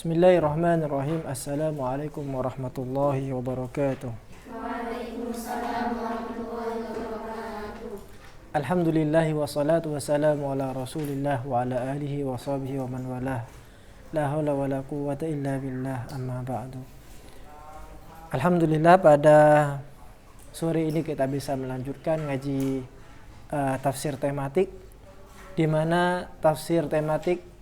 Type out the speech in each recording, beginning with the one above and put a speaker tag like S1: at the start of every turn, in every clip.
S1: Bismillahirrahmanirrahim. Assalamualaikum warahmatullahi wabarakatuh.
S2: Waalaikumsalam warahmatullahi wabarakatuh.
S1: Alhamdulillahi wassalatu wassalamu ala rasulillah wa ala alihi wa sahbihi wa man walah. La hawla wa la quwwata illa billah, amma ba'du. Alhamdulillah, pada sore ini kita bisa melanjutkan ngaji tafsir tematik, di mana tafsir tematik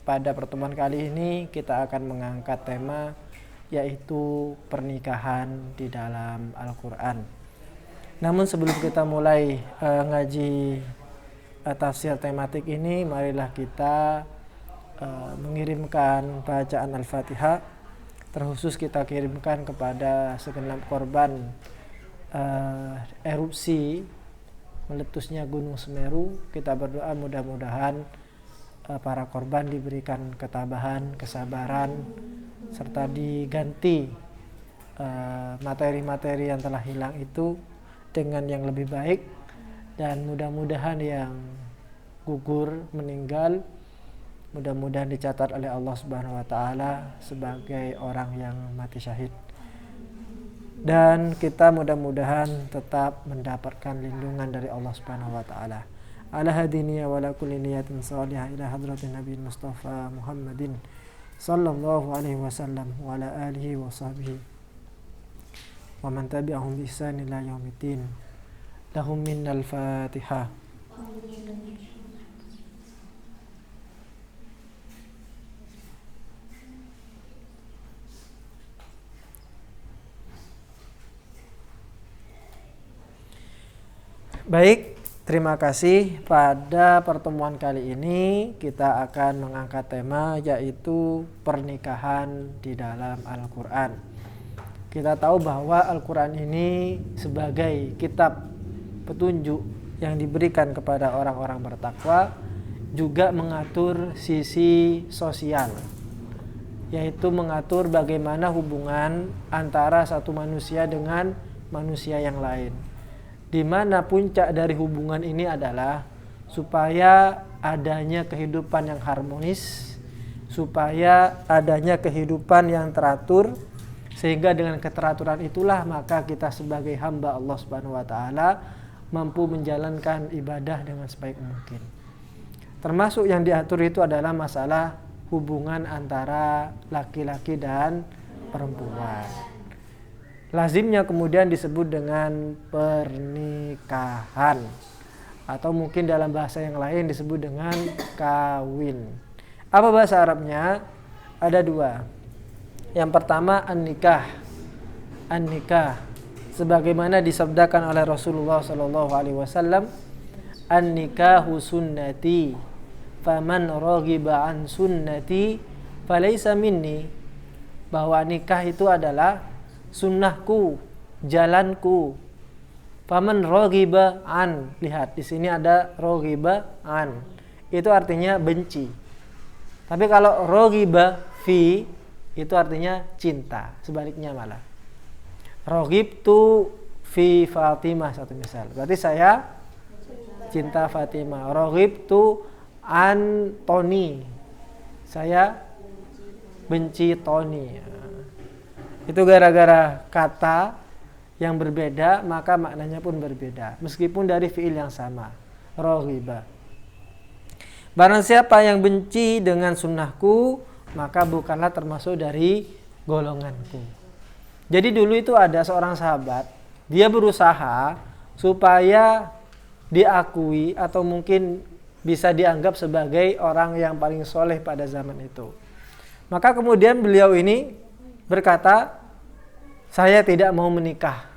S1: pada pertemuan kali ini kita akan mengangkat tema yaitu pernikahan di dalam Al-Quran. Namun sebelum kita mulai ngaji tafsir tematik ini, marilah kita mengirimkan bacaan Al-Fatihah. Terkhusus kita kirimkan kepada segenap korban erupsi meletusnya Gunung Semeru. Kita berdoa mudah-mudahan para korban diberikan ketabahan, kesabaran, serta diganti materi-materi yang telah hilang itu dengan yang lebih baik, dan mudah-mudahan yang gugur meninggal mudah-mudahan dicatat oleh Allah Subhanahu wa taala sebagai orang yang mati syahid, dan kita mudah-mudahan tetap mendapatkan lindungan dari Allah Subhanahu wa taala. Ala hadiniya wa la kulli niyatin salihah ila hadratin Nabi Mustafa Muhammadin sallallahu alaihi wasallam wa ala alihi wa sahbihi wa man tabi'ahum bi ihsan ila yaumiddin. Lahum minnal Fatihah. Baik, terima kasih. Pada pertemuan kali ini kita akan mengangkat tema yaitu pernikahan di dalam Al-Quran. Kita tahu bahwa Al-Quran ini sebagai kitab petunjuk yang diberikan kepada orang-orang bertakwa juga mengatur sisi sosial, yaitu mengatur bagaimana hubungan antara satu manusia dengan manusia yang lain, di mana puncak dari hubungan ini adalah supaya adanya kehidupan yang harmonis, supaya adanya kehidupan yang teratur, sehingga dengan keteraturan itulah maka kita sebagai hamba Allah Subhanahu wa taala mampu menjalankan ibadah dengan sebaik mungkin. Termasuk yang diatur itu adalah masalah hubungan antara laki-laki dan perempuan. Lazimnya kemudian disebut dengan pernikahan, atau mungkin dalam bahasa yang lain disebut dengan kawin. Apa bahasa Arabnya? Ada dua. Yang pertama an-nikah. An-nikah sebagaimana disabdakan oleh Rasulullah sallallahu alaihi wasallam, an-nikahu sunnati faman raghiba an sunnati falaysa minni, bahwa nikah itu adalah sunnahku, jalanku. Faman raghiba an, lihat di sini ada raghiba an, itu artinya benci. Tapi kalau raghiba fi itu artinya cinta, sebaliknya malah. Raghibtu fi Fatimah, satu misal, berarti saya cinta Fatimah. Raghibtu an Tony, saya benci Tony. Itu gara-gara kata yang berbeda maka maknanya pun berbeda, meskipun dari fiil yang sama, raghiba. Barang siapa yang benci dengan sunnahku maka bukanlah termasuk dari golonganku. Jadi dulu itu ada seorang sahabat, dia berusaha supaya diakui atau mungkin bisa dianggap sebagai orang yang paling soleh pada zaman itu. Maka kemudian beliau ini berkata, saya tidak mau menikah.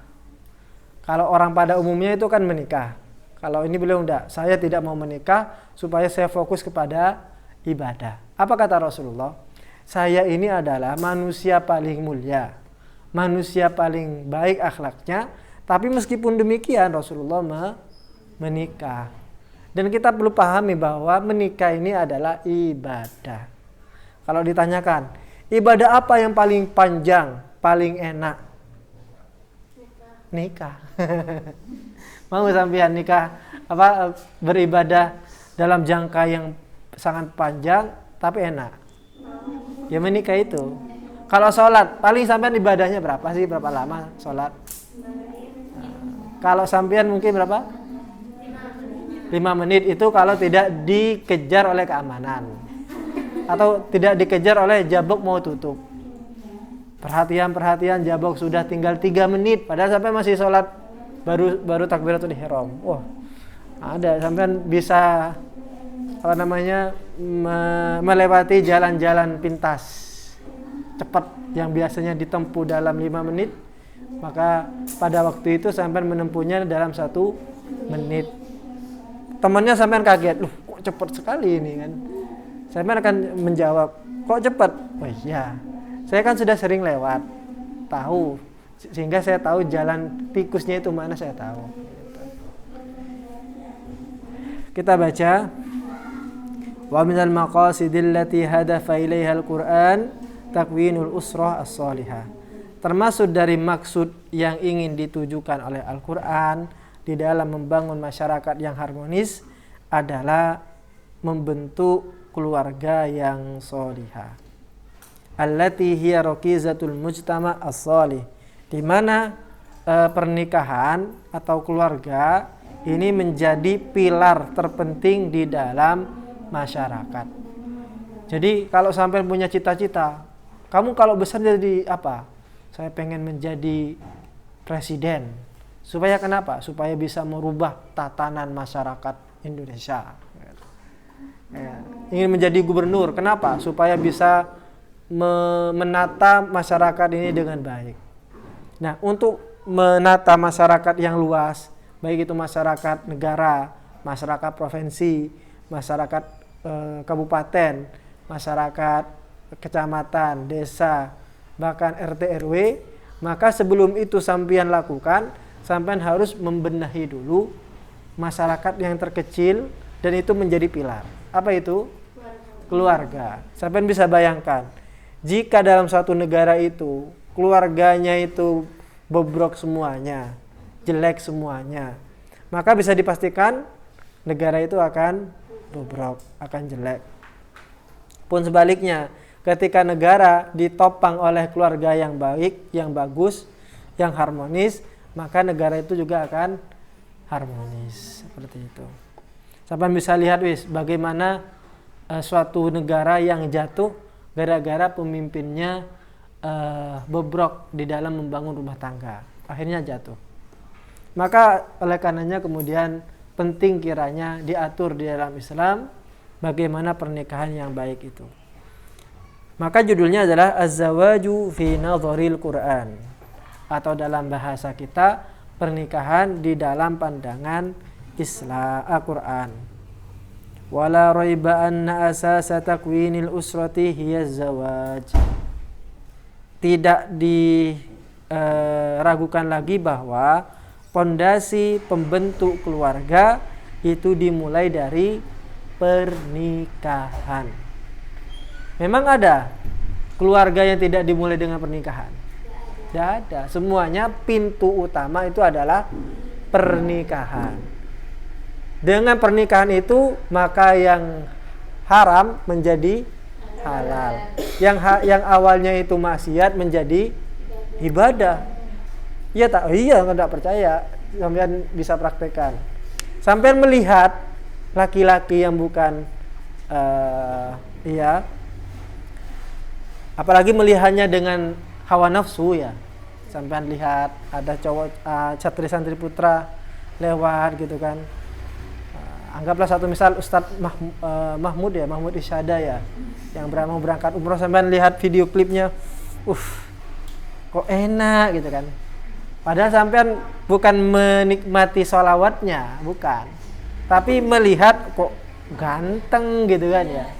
S1: Kalau orang pada umumnya itu kan menikah. Kalau ini beliau enggak, saya tidak mau menikah supaya saya fokus kepada ibadah. Apa kata Rasulullah? Saya ini adalah manusia paling mulia, manusia paling baik akhlaknya, tapi meskipun demikian Rasulullah menikah. Dan kita perlu pahami bahwa menikah ini adalah ibadah. Kalau ditanyakan, ibadah apa yang paling panjang, paling enak? Nikah. Mau sampean nikah beribadah dalam jangka yang sangat panjang tapi enak? Ya menikah itu. Kalau sholat, paling sampean ibadahnya berapa sih? Berapa lama sholat? Kalau sampean mungkin berapa? 5 menit itu kalau tidak dikejar oleh keamanan. Atau tidak dikejar oleh jabok mau tutup. Perhatian jabok sudah tinggal 3 menit. Padahal sampai masih sholat baru takbiratul ihram. Wah, ada sampean bisa melewati jalan-jalan pintas cepat yang biasanya ditempuh dalam 5 menit, maka pada waktu itu sampean menempuhnya dalam 1 menit. Temannya sampean kaget, loh kok cepat sekali ini kan. Sampean akan menjawab, kok cepat? Oh iya, saya kan sudah sering lewat, tahu, sehingga saya tahu jalan tikusnya itu mana, saya tahu. Kita baca. Wa minal maqasidil lati hadafa ilaiha al-Qur'an takwinul usrah as-salihah. Termasuk dari maksud yang ingin ditujukan oleh Al-Qur'an di dalam membangun masyarakat yang harmonis adalah membentuk keluarga yang salihah. Allati hiya rakizatul mujtama' as-salih. Di mana pernikahan atau keluarga ini menjadi pilar terpenting di dalam masyarakat. Jadi kalau sampai punya cita-cita, kamu kalau besar jadi apa? Saya pengen menjadi presiden. Supaya kenapa? Supaya bisa merubah tatanan masyarakat Indonesia. Ya. Ingin menjadi gubernur, kenapa? Supaya bisa menata masyarakat ini dengan baik. Nah, untuk menata masyarakat yang luas, baik itu masyarakat negara, masyarakat provinsi, masyarakat kabupaten, masyarakat kecamatan, desa, bahkan RT RW, maka sebelum itu sampean lakukan, sampean harus membenahi dulu masyarakat yang terkecil dan itu menjadi pilar. Apa itu? Keluarga. Sampean bisa bayangkan, jika dalam suatu negara itu keluarganya itu bobrok semuanya, jelek semuanya, maka bisa dipastikan negara itu akan bobrok, akan jelek. Pun sebaliknya, ketika negara ditopang oleh keluarga yang baik, yang bagus, yang harmonis, maka negara itu juga akan harmonis. Seperti itu. Sampai bisa lihat bagaimana suatu negara yang jatuh gara-gara pemimpinnya bobrok di dalam membangun rumah tangga. Akhirnya jatuh. Maka oleh karenanya kemudian penting kiranya diatur di dalam Islam bagaimana pernikahan yang baik itu. Maka judulnya adalah Az-Zawaju fi Nadharil Quran, atau dalam bahasa kita pernikahan di dalam pandangan Islam Al-Quran. Wala raiba anna asasa takwinil usrati hiya zawaj. Tidak diragukan lagi bahwa pondasi pembentuk keluarga itu dimulai dari pernikahan. Memang ada keluarga yang tidak dimulai dengan pernikahan? Tidak ada. Semuanya pintu utama itu adalah pernikahan. Dengan pernikahan itu maka yang haram menjadi halal. Yang awalnya itu maksiat menjadi ibadah. Iya tak? Iya, enggak percaya. Sampean bisa praktekkan. Sampean melihat laki-laki yang bukan apalagi melihatnya dengan hawa nafsu ya. Sampean lihat ada cowok santri putra lewat gitu kan. Anggaplah satu misal Ustadz Mahmud Isyada ya, yang mau berangkat umroh, sampean lihat video klipnya, kok enak gitu kan. Padahal sampean bukan menikmati sholawatnya, bukan. Tapi melihat kok ganteng gitu kan ya.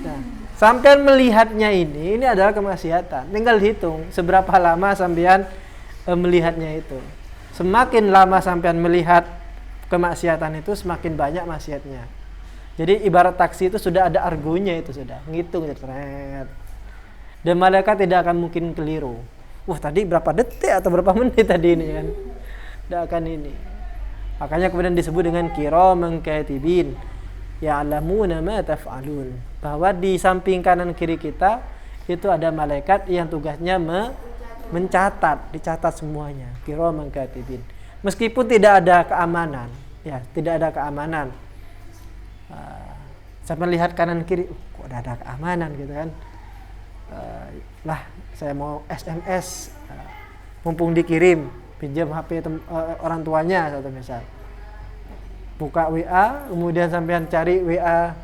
S1: Nah, sampean melihatnya ini adalah kemaksiatan. Tinggal hitung seberapa lama sampean melihatnya itu. Semakin lama sampean melihat kemaksiatan itu, semakin banyak maksiatnya. Jadi ibarat taksi itu sudah ada argonya, itu sudah ngitung ya. Dan malaikat tidak akan mungkin keliru. Wah, tadi berapa detik atau berapa menit tadi ini kan? Tidak akan ini. Makanya kemudian disebut dengan kiraman katibin, ya'lamuna ma taf'alun. Bahwa di samping kanan kiri kita itu ada malaikat yang tugasnya mencatat, dicatat semuanya, kiraman katibin. Meskipun tidak ada keamanan, ya, tidak ada keamanan. Saya melihat kanan kiri, kok ada keamanan gitu kan. Lah, saya mau SMS, mumpung dikirim, pinjam HP orang tuanya satu misal. Buka WA, kemudian sampean cari WA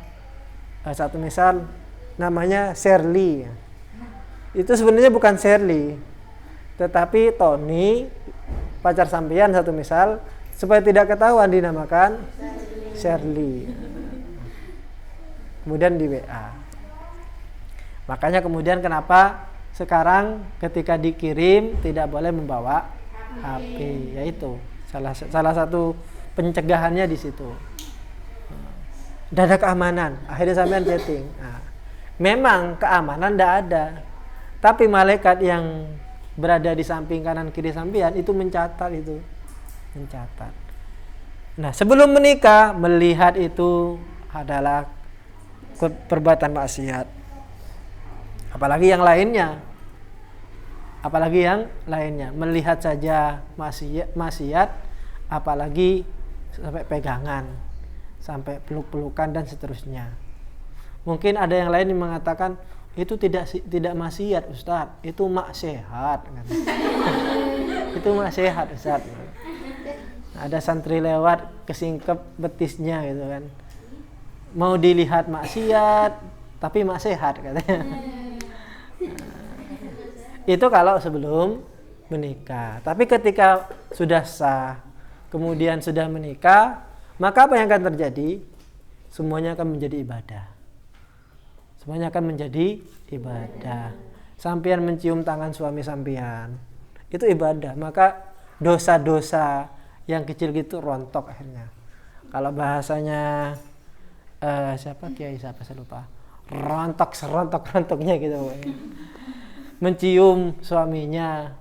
S1: satu misal namanya Shirley. Itu sebenarnya bukan Shirley, tetapi Tony, pacar sampean satu misal, supaya tidak ketahuan dinamakan Shirley. Kemudian di WA. Makanya kemudian kenapa sekarang ketika dikirim tidak boleh membawa HP, yaitu salah satu pencegahannya di situ. Tidak ada keamanan, akhirnya sampean chatting. Nah, memang keamanan tidak ada, tapi malaikat yang berada di samping kanan kiri sampean itu mencatat itu, mencatat. Nah, sebelum menikah melihat itu adalah perbuatan maksiat. Apalagi yang lainnya, melihat saja maksiat, apalagi sampai pegangan, sampai peluk-pelukan dan seterusnya. Mungkin ada yang lain yang mengatakan itu tidak maksiat Ustaz, itu maksiat. Itu maksiat Ustaz. Ada santri lewat kesingkep betisnya gitu kan. Mau dilihat maksiat tapi maksiat katanya. Itu kalau sebelum menikah. Tapi ketika sudah sah, kemudian sudah menikah, maka apa yang akan terjadi? Semuanya akan menjadi ibadah. Semuanya akan menjadi ibadah. Sampean mencium tangan suami sampean, itu ibadah. Maka dosa-dosa yang kecil gitu rontok akhirnya. Kalau bahasanya Kiai siapa saya lupa. Rontok-rontoknya gitu. Mencium suaminya,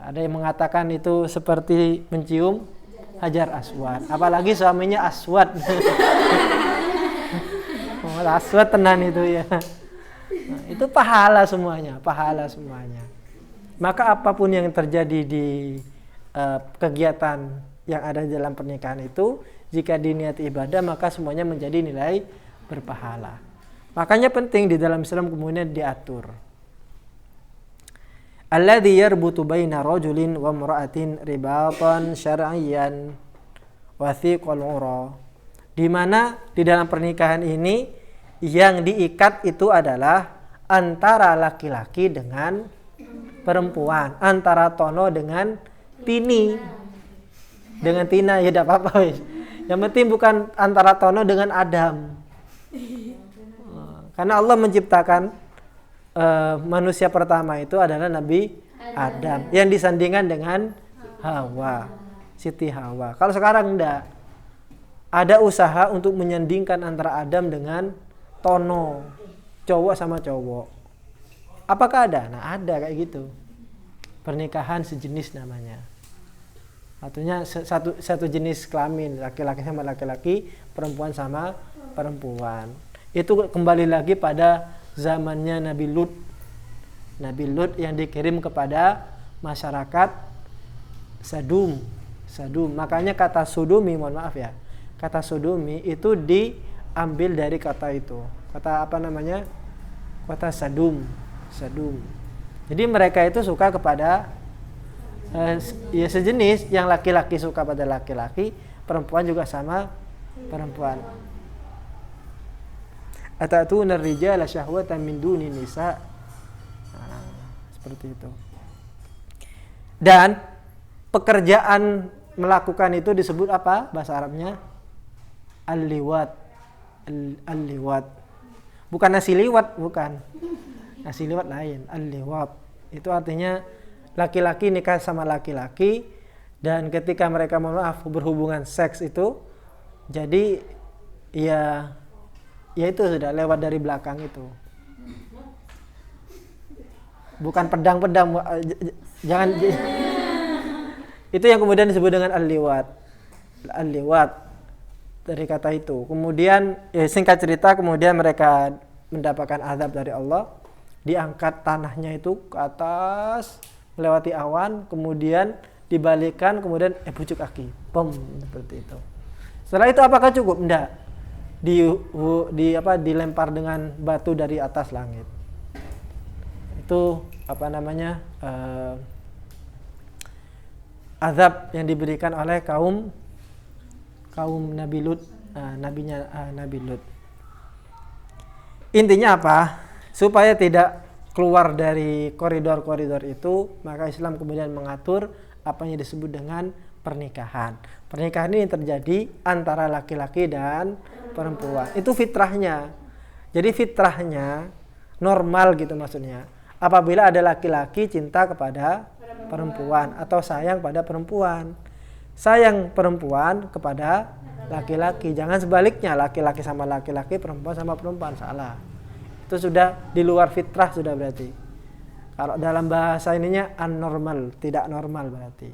S1: ada yang mengatakan itu seperti mencium Hajar Aswad, apalagi suaminya Aswad. Aswad tenan itu ya. Nah, itu pahala semuanya. Maka apapun yang terjadi di kegiatan yang ada dalam pernikahan itu, jika diniati ibadah maka semuanya menjadi nilai berpahala. Makanya penting di dalam Islam kemudian diatur. Alladzi yarbutu baina rajulin wa imra'atin ribatan syar'iyyan wathiqal 'ura. Di mana di dalam pernikahan ini yang diikat itu adalah antara laki-laki dengan perempuan, antara Tono dengan Tini. Dengan Tina ya tidak apa-apa wis. Yang penting bukan antara Tono dengan Adam. Karena Allah menciptakan manusia pertama itu adalah Nabi Adam yang disandingkan dengan Hawa, Siti Hawa. Kalau sekarang enggak, ada usaha untuk menyandingkan antara Adam dengan Tono, cowok sama cowok. Apakah ada? Nah, ada kayak gitu. Pernikahan sejenis namanya. Artinya satu jenis kelamin, laki-laki sama laki-laki, perempuan sama perempuan. Itu kembali lagi pada zamannya Nabi Lut. Nabi Lut yang dikirim kepada masyarakat Sadum. Makanya kata Sodumi, mohon maaf ya. Kata Sodumi itu diambil dari kata itu. Kata apa namanya? Kata Sadum. Jadi mereka itu suka kepada ya sejenis, yang laki-laki suka pada laki-laki, perempuan juga sama perempuan. Atatuna ar-rijala syahwatan min duni nisa. Nah, seperti itu. Dan pekerjaan melakukan itu disebut apa bahasa Arabnya? Al-liwat. Al-liwat. Bukan nasi liwat, bukan. Nasi liwat lain, al-liwat. Itu artinya laki-laki nikah sama laki-laki, dan ketika mereka berhubungan seks itu, jadi ya itu sudah lewat dari belakang itu. Bukan pedang-pedang, jangan. Itu yang kemudian disebut dengan al-liwat. Al-liwat dari kata itu. Kemudian singkat cerita, kemudian mereka mendapatkan azab dari Allah. diangkat tanahnya itu ke atas melewati awan, kemudian dibalikkan, kemudian pucuk aki, seperti itu. Setelah itu apakah cukup? Enggak. Dilempar dengan batu dari atas langit. Itu azab yang diberikan oleh kaum Nabi Lut, Nabi Lut. Intinya apa? Supaya tidak keluar dari koridor-koridor itu, maka Islam kemudian mengatur apa yang disebut dengan pernikahan. Pernikahan ini terjadi antara laki-laki dan perempuan. Itu fitrahnya. Jadi fitrahnya normal gitu maksudnya. Apabila ada laki-laki cinta kepada perempuan atau sayang pada perempuan. Sayang perempuan kepada laki-laki. Jangan sebaliknya, laki-laki sama laki-laki, perempuan sama perempuan, salah. Itu sudah di luar fitrah sudah berarti. Kalau dalam bahasa ininya anormal, tidak normal berarti.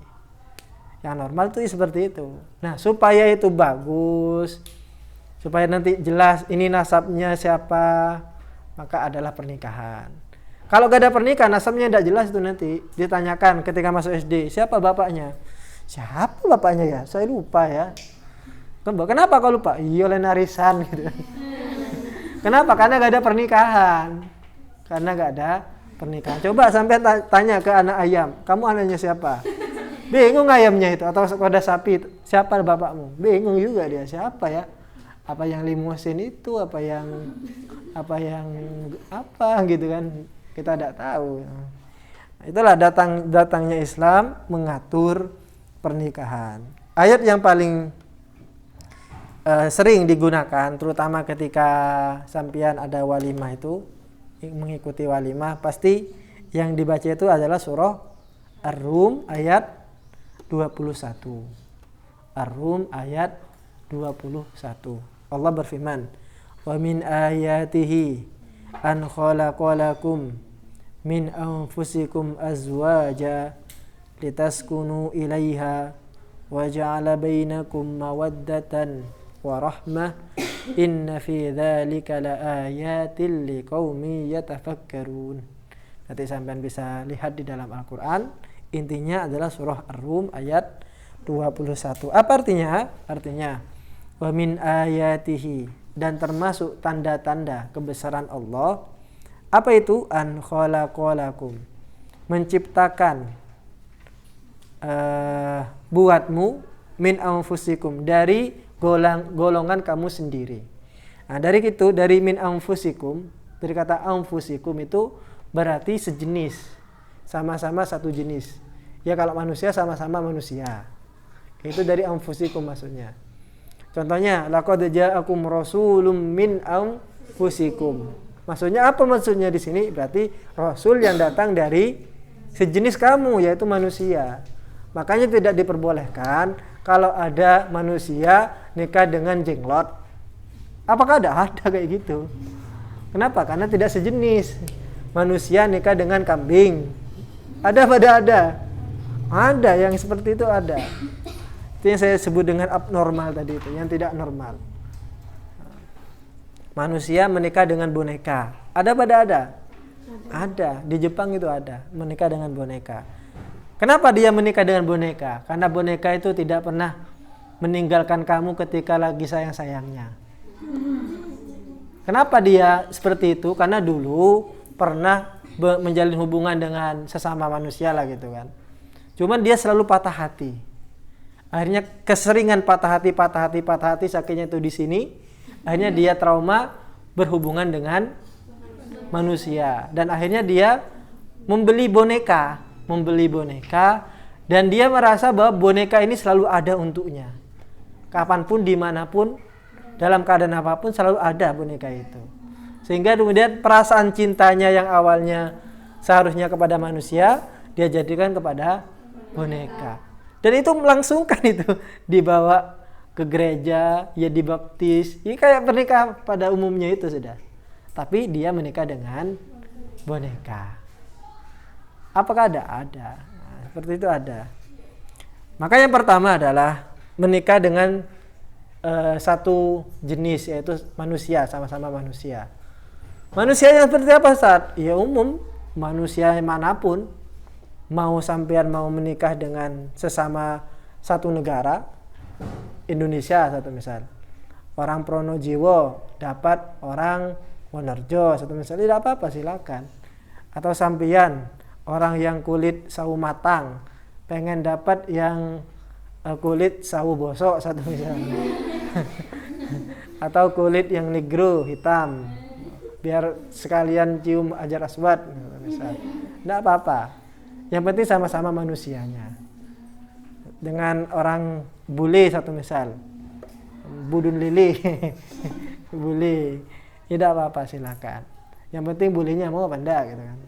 S1: Yang normal itu seperti itu. Nah, supaya itu bagus, supaya nanti jelas ini nasabnya siapa, maka adalah pernikahan. Kalau gak ada pernikahan, nasabnya tidak jelas itu nanti ditanyakan ketika masuk SD, siapa bapaknya? Siapa bapaknya ya? Saya lupa ya. Kenapa kau lupa? Iya, oleh narisan gitu. Kenapa? Karena gak ada pernikahan. Karena gak ada pernikahan. Coba sampai tanya ke anak ayam, kamu anaknya siapa? Bingung ayamnya itu, atau ada sapi itu, siapa bapakmu? Bingung juga dia, siapa ya? Apa yang limusin itu, apa yang gitu kan? Kita tidak tahu. Itulah datangnya Islam mengatur pernikahan. Ayat yang paling sering digunakan, terutama ketika sampian ada walimah itu, mengikuti walimah, pasti yang dibaca itu adalah surah Ar-Rum ayat 21. Ar-Rum ayat 21. Allah berfirman, "Wa min ayatihi an khalaqalakum min anfusikum azwaja litaskunu ilaiha wa ja'ala bainakum mawaddatan wa rahmah inna fi dzalika laayatin liqaumin yatafakkarun." Nanti sampean bisa lihat di dalam Al-Qur'an. Intinya adalah surah Ar-Rum ayat 21. Apa artinya? Artinya wa min ayatihi, dan termasuk tanda-tanda kebesaran Allah. Apa itu? An khalaqalakum, menciptakan buatmu min anfusikum, dari golongan kamu sendiri. Nah, dari itu, dari min anfusikum, dari kata anfusikum itu berarti sejenis, sama-sama satu jenis. Ya kalau manusia sama-sama manusia. Itu dari anfusikum maksudnya. Contohnya, laqad ja'akum rasulun min anfusikum. Maksudnya apa maksudnya di sini? Berarti rasul yang datang dari sejenis kamu, yaitu manusia. Makanya tidak diperbolehkan kalau ada manusia nikah dengan jenglot. Apakah ada? Ada kayak gitu. Kenapa? Karena tidak sejenis. Manusia nikah dengan kambing. Ada pada ada. Ada yang seperti itu ada. Itu yang saya sebut dengan abnormal tadi itu, yang tidak normal. Manusia menikah dengan boneka. Ada pada ada? Ada. Di Jepang itu ada, menikah dengan boneka. Kenapa dia menikah dengan boneka? Karena boneka itu tidak pernah meninggalkan kamu ketika lagi sayang-sayangnya. Kenapa dia seperti itu? Karena dulu pernah menjalin hubungan dengan sesama manusia lah gitu kan. Cuman dia selalu patah hati. Akhirnya keseringan patah hati sakitnya itu di sini. Akhirnya dia trauma berhubungan dengan manusia, dan akhirnya dia membeli boneka, dan dia merasa bahwa boneka ini selalu ada untuknya. Kapanpun, dimanapun, dalam keadaan apapun selalu ada boneka itu. Sehingga kemudian perasaan cintanya yang awalnya seharusnya kepada manusia, dia jadikan kepada boneka. Dan itu melangsungkan itu, dibawa ke gereja, ya dibaptis. Ini kayak pernikahan pada umumnya itu sudah. Tapi dia menikah dengan boneka. Apakah ada? Ada. Nah, seperti itu ada. Maka yang pertama adalah menikah dengan satu jenis, yaitu manusia, sama-sama manusia. Manusia yang seperti apa, Ustaz? Ya umum, manusia manapun. Mau sampean mau menikah dengan sesama satu negara, Indonesia satu misal. Orang Pronojiwo dapat orang Wonorejo satu misal, tidak apa-apa, silakan. Atau sampean orang yang kulit sawo matang pengen dapat yang kulit sawo bosok satu misal. Atau kulit yang negro hitam biar sekalian cium ajar aswad misal. Tidak apa-apa. Yang penting sama-sama manusianya. Dengan orang bule satu misal, budun lili, bule, tidak apa-apa, silakan. Yang penting bulenya mau apa enggak gitu kan.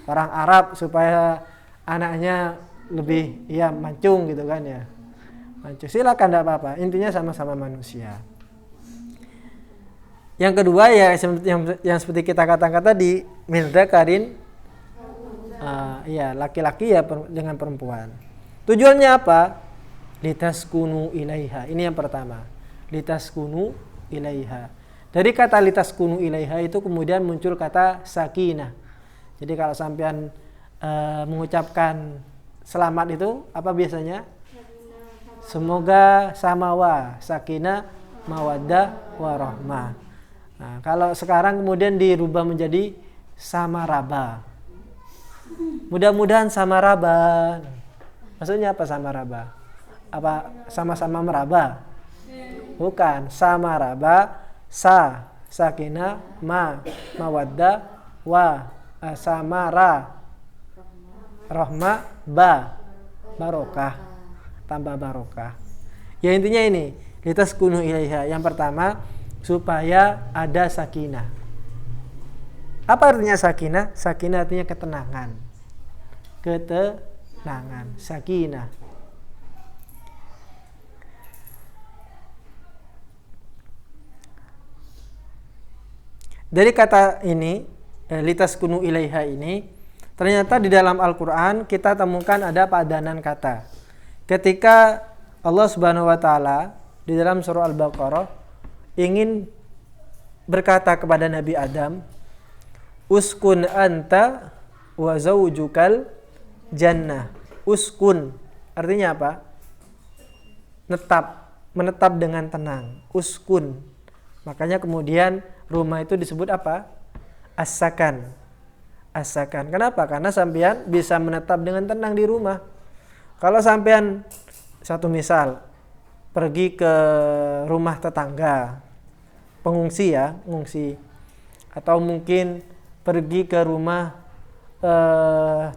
S1: Orang Arab supaya anaknya lebih ya mancung gitu kan ya. Mancung, silakan, tidak apa-apa. Intinya sama-sama manusia. Yang kedua ya yang seperti kita katakan tadi, milda karin. Laki-laki ya dengan perempuan. Tujuannya apa? Litaskunu ilaiha. Ini yang pertama. Litaskunu ilaiha. Dari kata litaskunu ilaiha itu kemudian muncul kata sakinah. Jadi kalau sampean mengucapkan selamat itu apa biasanya? Semoga samawa, sakinah, mawaddah, warahmah. Nah, kalau sekarang kemudian dirubah menjadi samaraba. Mudah-mudahan sama raba. Maksudnya apa sama raba? Apa sama-sama meraba? Bukan, sama raba, sakinah, mawaddah, samara, rahmah, barokah, tambah barokah. Ya intinya ini, litaskunu ilaiha. Yang pertama, supaya ada sakinah. Apa artinya sakinah? Sakinah artinya ketenangan. Ketenangan, sakinah. Dari kata ini, litaskunu ilaiha ini, ternyata di dalam Al-Quran kita temukan ada padanan kata. Ketika Allah Subhanahu wa Ta'ala di dalam surah Al-Baqarah ingin berkata kepada Nabi Adam, uskun anta wa zawjukal jannah. Uskun artinya apa? Menetap dengan tenang. Uskun. Makanya kemudian rumah itu disebut apa? As-sakan. As-sakan. Kenapa? Karena sampean bisa menetap dengan tenang di rumah. Kalau sampean satu misal pergi ke rumah tetangga, pengungsi ya, pengungsi, atau mungkin pergi ke rumah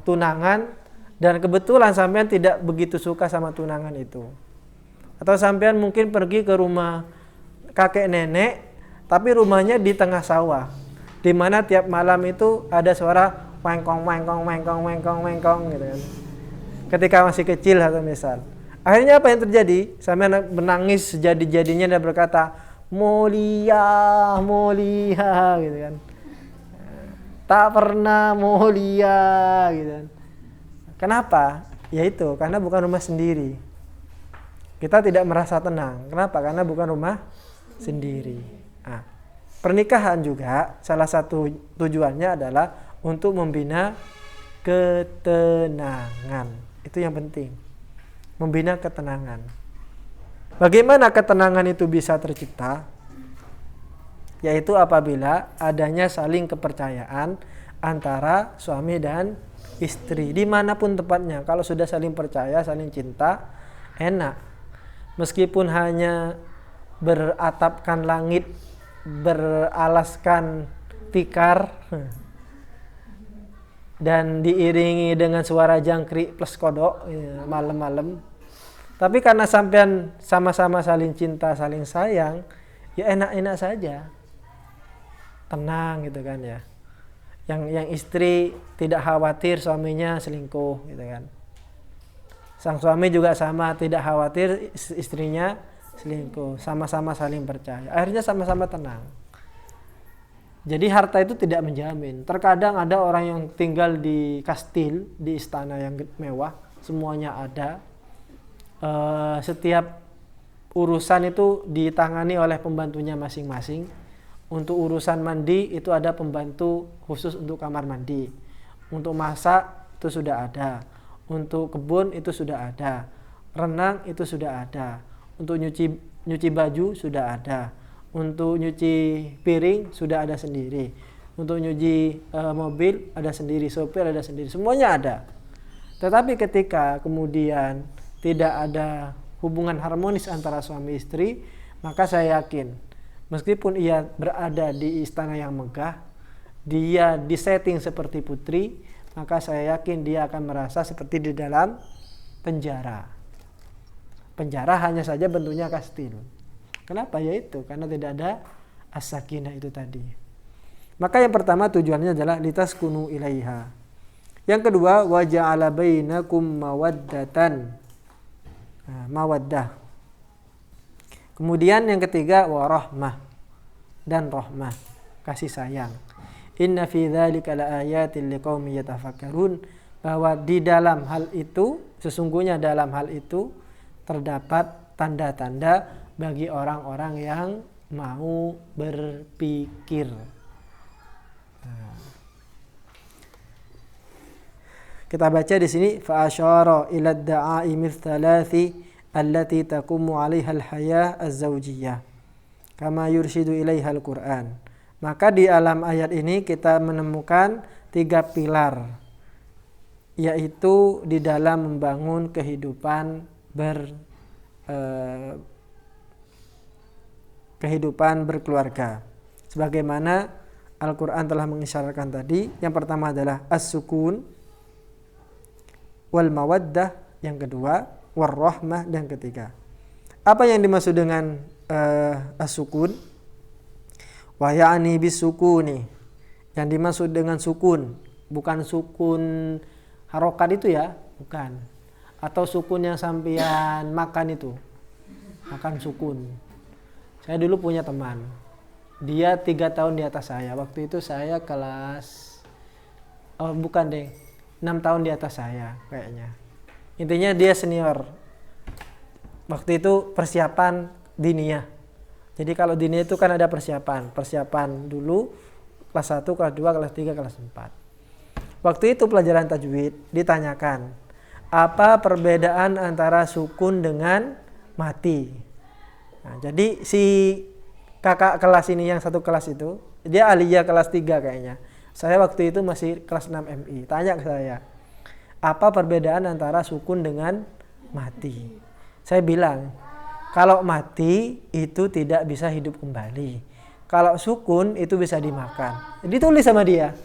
S1: tunangan dan kebetulan sampean tidak begitu suka sama tunangan itu. Atau sampean mungkin pergi ke rumah kakek nenek tapi rumahnya di tengah sawah, di mana tiap malam itu ada suara wengkong wengkong wengkong wengkong wengkong gitu kan. Ketika masih kecil atau misal. Akhirnya apa yang terjadi? Sampean menangis sejadi-jadinya dan berkata, "Mulia, mulia," gitu kan. Tak pernah mulia gitu kan. Kenapa? Ya itu, karena bukan rumah sendiri. Kita tidak merasa tenang. Kenapa? Karena bukan rumah sendiri. Nah, pernikahan juga salah satu tujuannya adalah untuk membina ketenangan. Itu yang penting. Membina ketenangan. Bagaimana ketenangan itu bisa tercipta? Yaitu apabila adanya saling kepercayaan antara suami dan istri dimanapun tempatnya. Kalau sudah saling percaya, saling cinta, enak. Meskipun hanya beratapkan langit, beralaskan tikar, dan diiringi dengan suara jangkrik plus kodok ya, malam-malam. Tapi karena sampean sama-sama saling cinta, saling sayang, ya enak-enak saja. Tenang gitu kan ya. Yang istri tidak khawatir suaminya selingkuh gitu kan. Sang suami juga sama, tidak khawatir istrinya selingkuh. Sama-sama saling percaya. Akhirnya sama-sama tenang. Jadi harta itu tidak menjamin. Terkadang ada orang yang tinggal di kastil, di istana yang mewah, semuanya ada. Setiap urusan itu ditangani oleh pembantunya masing-masing. Untuk urusan mandi itu ada pembantu khusus untuk kamar mandi. Untuk masak itu sudah ada. Untuk kebun itu sudah ada. Renang itu sudah ada. Untuk nyuci baju sudah ada. Untuk nyuci piring sudah ada sendiri. Untuk nyuci mobil ada sendiri, sopir ada sendiri. Semuanya ada. Tetapi ketika kemudian tidak ada hubungan harmonis antara suami istri, maka saya yakin meskipun ia berada di istana yang megah, dia disetting seperti putri, maka saya yakin dia akan merasa seperti di dalam penjara. Penjara hanya saja bentuknya kastil. Kenapa? Yaitu karena tidak ada as-sakinah itu tadi. Maka yang pertama tujuannya adalah litaskunu ilaiha. Yang kedua, wa ja'ala bainakum mawaddatan. Mawaddah. Kemudian yang ketiga, wa rahmah dan rahmah, kasih sayang. Inna fi dzalika laayatin liqaumin yatafakkarun, bahwa di dalam hal itu, sesungguhnya dalam hal itu terdapat tanda-tanda bagi orang-orang yang mau berpikir. Kita baca di sini, fa asyara ila ad-da'aim ats-tsalathi allati taqumu 'alaiha al-hayah az-zawjiyyah kama yurshidu ilaiha al-Qur'an. Maka di alam ayat ini kita menemukan 3 pilar, yaitu di dalam membangun kehidupan berkeluarga. Sebagaimana Al-Quran telah mengisyaratkan tadi, yang pertama adalah as-sukun wal mawaddah, yang kedua war rahmah, dan ketiga. Apa yang dimaksud dengan as-sukun? Wa ya'ni bis-sukuni, yang dimaksud dengan sukun bukan sukun harokat itu ya, bukan. Atau sukun yang sampean makan itu, makan sukun. Saya dulu punya teman, dia 3 tahun di atas saya. Waktu itu saya kelas 6 tahun di atas saya kayaknya. Intinya dia senior. Waktu itu persiapan diniyah. Jadi kalau diniyah itu kan ada persiapan dulu kelas 1, kelas 2, kelas 3, kelas 4. Waktu itu pelajaran tajwid ditanyakan, apa perbedaan antara sukun dengan mati? Nah, jadi si kakak kelas ini yang satu kelas itu, dia aliyah kelas 3 kayaknya. Saya waktu itu masih kelas 6 MI. Tanya ke saya, apa perbedaan antara sukun dengan mati? Saya bilang, kalau mati itu tidak bisa hidup kembali. Kalau sukun itu bisa dimakan. Ditulis sama dia.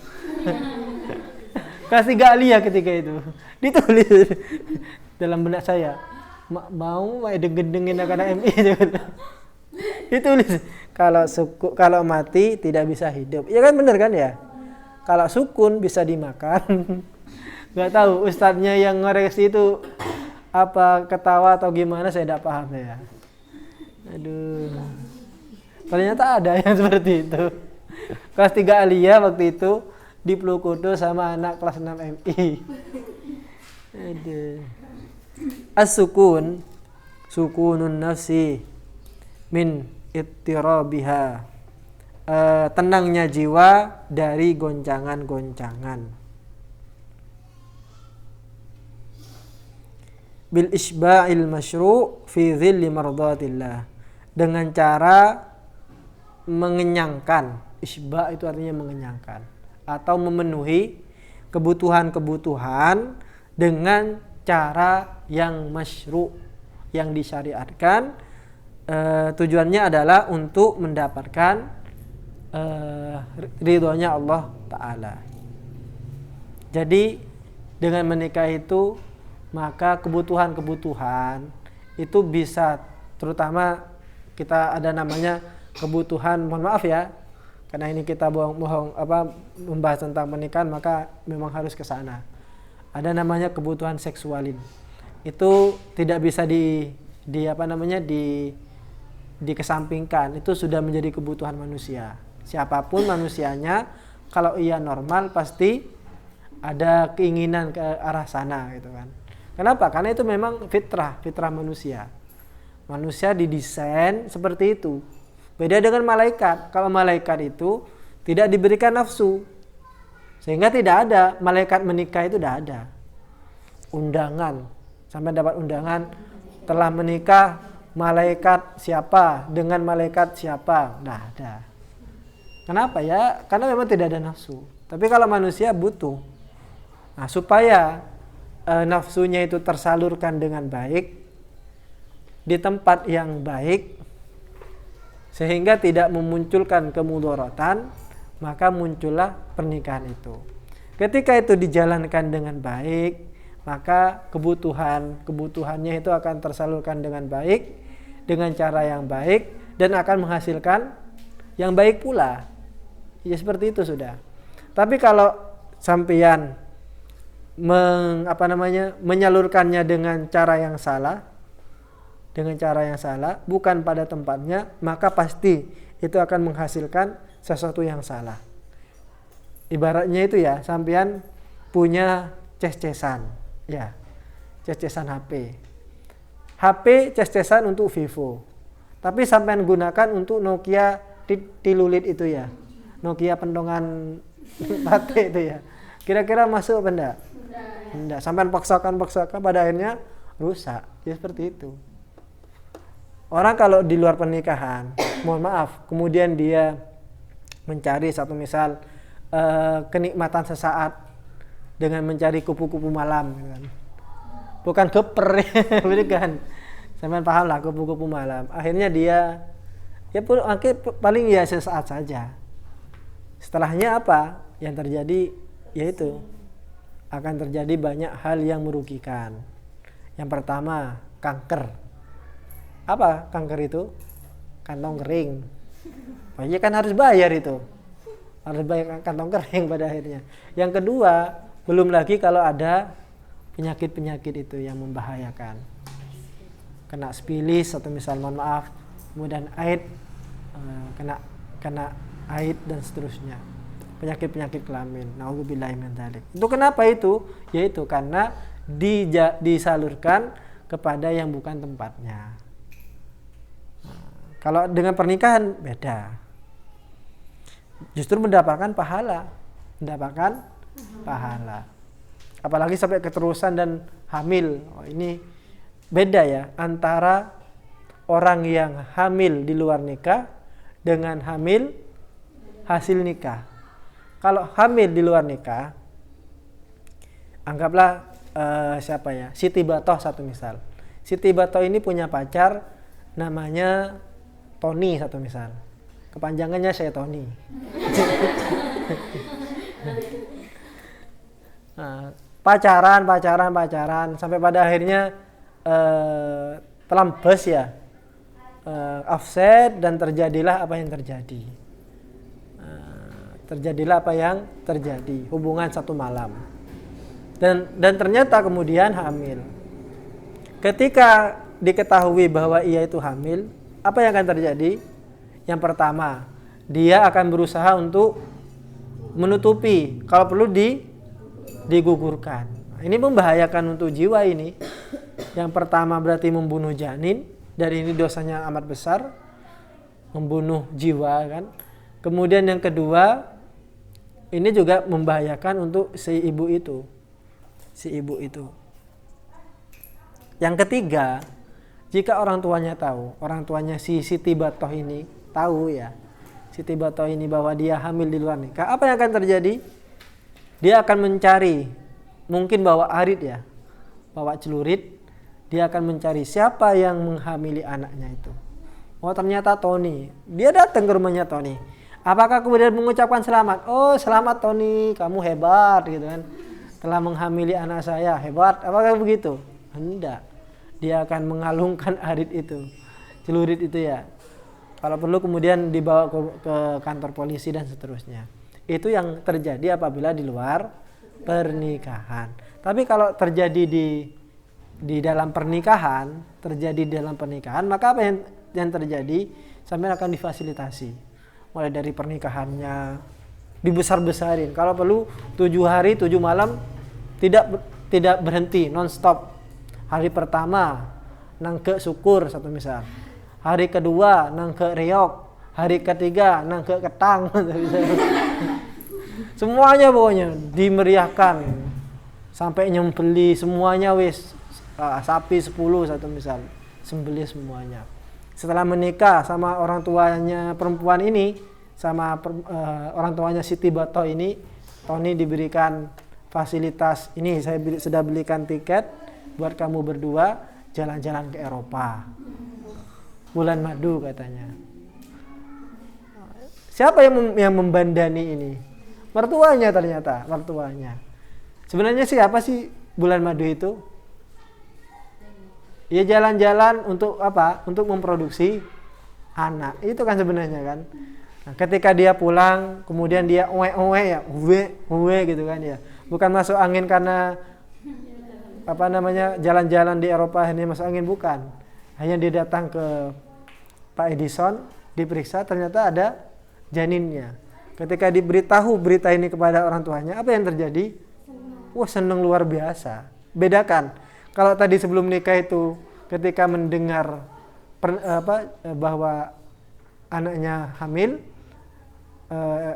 S1: Kelas 3 aliyah ketika itu. Ditulis dalam benak saya. Mau dengeng-dengengin anak MI. Ditulis, kalau mati tidak bisa hidup. Ya kan, benar kan ya? Kalau sukun bisa dimakan. Gak tahu ustadznya yang ngoreksi itu apa ketawa atau gimana, saya tidak paham ya. Aduh. Ternyata ada yang seperti itu. Kelas 3 aliyah waktu itu dipeluk kudu sama anak kelas 6 MI. Aduh. As-sukun, sukunun nafsi min ittirabiha. Tenangnya jiwa dari goncangan-goncangan. Bil isba'il masyru' fi dhilli mardatillah, dengan cara mengenyangkan. Isba' itu artinya mengenyangkan atau memenuhi kebutuhan-kebutuhan dengan cara yang masyru', yang disyariatkan. Tujuannya adalah untuk mendapatkan ridhonya Allah Ta'ala. Jadi dengan menikah itu, maka kebutuhan-kebutuhan itu bisa, terutama kita ada namanya kebutuhan, mohon maaf ya, karena ini kita membahas tentang pernikahan, maka memang harus ke sana. Ada namanya kebutuhan seksualin. Itu tidak bisa dikesampingkan. Itu sudah menjadi kebutuhan manusia. Siapapun manusianya, kalau ia normal pasti ada keinginan ke arah sana gitu kan. Kenapa? Karena itu memang fitrah manusia. Manusia didesain seperti itu. Beda dengan malaikat. Kalau malaikat itu tidak diberikan nafsu. Sehingga tidak ada malaikat menikah itu tidak ada. Undangan. Sampai dapat undangan telah menikah malaikat siapa dengan malaikat siapa. Tidak ada. Kenapa ya? Karena memang tidak ada nafsu. Tapi kalau manusia butuh. Nah, supaya nafsunya itu tersalurkan dengan baik di tempat yang baik sehingga tidak memunculkan kemudaratan, maka muncullah pernikahan itu. Ketika itu dijalankan dengan baik, maka kebutuhannya itu akan tersalurkan dengan baik, dengan cara yang baik, dan akan menghasilkan yang baik pula. Ya seperti itu sudah. Tapi kalau sampeyan menyalurkannya dengan cara yang salah, bukan pada tempatnya, maka pasti itu akan menghasilkan sesuatu yang salah. Ibaratnya itu ya, sampean punya ces-cesan, ya, ces-cesan HP. HP ces-cesan untuk Vivo, tapi sampean gunakan untuk Nokia tilulit itu ya, Nokia pentongan baterai itu ya. Kira-kira masuk apa enggak? Enggak. Sampean paksakan pada akhirnya rusak. Ya seperti itu. Orang kalau di luar pernikahan, mohon maaf, kemudian dia mencari satu misal kenikmatan sesaat dengan mencari kupu-kupu malam, kan? Bukan geper, bukan. Sampean paham lah kupu-kupu malam. Akhirnya dia ya paling ya sesaat saja. Setelahnya apa? Yang terjadi yaitu akan terjadi banyak hal yang merugikan. Yang pertama, kanker. Apa kanker itu? Kantong kering. Makanya kan harus bayar itu. Harus bayar kantong kering pada akhirnya. Yang kedua, belum lagi kalau ada penyakit-penyakit itu yang membahayakan. Kena spilis atau misal mohon maaf, kemudian AIDS, kena AIDS dan seterusnya. Penyakit-penyakit kelamin. Nauzubillahi min dzalik. Itu kenapa itu? Yaitu karena disalurkan kepada yang bukan tempatnya. Kalau dengan pernikahan beda. Justru mendapatkan pahala. Apalagi sampai keterusan dan hamil. Oh, ini beda ya antara orang yang hamil di luar nikah dengan hamil hasil nikah. Kalau hamil di luar nikah, anggaplah siapa ya? Siti Batoh satu misal. Siti Batoh ini punya pacar namanya Tony satu misal. Kepanjangannya saya Tony. Nah, pacaran sampai pada akhirnya terlambat ya, offset dan terjadilah apa yang terjadi. Hubungan satu malam. Dan ternyata kemudian hamil. Ketika diketahui bahwa ia itu hamil, apa yang akan terjadi? Yang pertama, dia akan berusaha untuk menutupi, kalau perlu digugurkan. Ini membahayakan untuk jiwa ini. Yang pertama berarti membunuh janin, dan ini dosanya amat besar, membunuh jiwa kan. Kemudian yang kedua, ini juga membahayakan untuk si ibu itu. Yang ketiga, jika orang tuanya si Siti Batoh ini tahu ya, Siti Batoh ini bahwa dia hamil di luar nikah, apa yang akan terjadi? Dia akan mencari, mungkin bawa arit ya, bawa celurit, dia akan mencari siapa yang menghamili anaknya itu. Oh ternyata Tony, dia datang ke rumahnya Tony. Apakah kemudian mengucapkan selamat? Oh selamat Tony, kamu hebat gitu kan, telah menghamili anak saya, hebat. Apakah begitu? Hendak. Dia akan mengalungkan arit itu, celurit itu ya. Kalau perlu kemudian dibawa ke kantor polisi dan seterusnya. Itu yang terjadi apabila di luar pernikahan. Tapi kalau terjadi di dalam pernikahan, maka apa yang terjadi? Sampai akan difasilitasi. Mulai dari pernikahannya dibesar-besarin. Kalau perlu 7 hari 7 malam tidak berhenti, non-stop. Hari pertama nang ke syukur satu misal. Hari kedua nang ke reok. hari ketiga nangke ketang. Semuanya pokoknya dimeriahkan sampai nyembeli semuanya wis, sapi 10 satu misal, sembelih semuanya. Setelah menikah sama orang tuanya perempuan ini, sama orang tuanya Siti Bato ini, Tony diberikan fasilitas ini, saya sudah belikan tiket buat kamu berdua jalan-jalan ke Eropa. Bulan madu katanya. Siapa yang membandani ini? Mertuanya ternyata, mertuanya. Sebenarnya siapa sih bulan madu itu? Ya jalan-jalan untuk apa? Untuk memproduksi anak. Itu kan sebenarnya kan. Nah, ketika dia pulang, kemudian dia owe ya, uwe gitu kan ya. Bukan masuk angin karena apa namanya jalan-jalan di Eropa ini masuk angin, bukan. Hanya dia datang ke Pak Edison, diperiksa, ternyata ada janinnya. Ketika diberitahu berita ini kepada orang tuanya, apa yang terjadi? Wah, senang luar biasa. Bedakan kalau tadi sebelum nikah itu ketika mendengar bahwa anaknya hamil,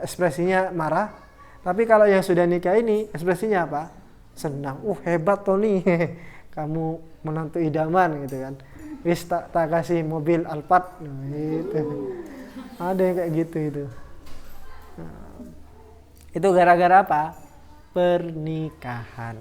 S1: ekspresinya marah. Tapi kalau yang sudah nikah ini ekspresinya apa? Senang. Hebat Tony, kamu menantu idaman gitu kan. Wis tak kasih mobil Alphard gitu. Ada yang kayak gitu itu. Nah, itu gara-gara apa? Pernikahan.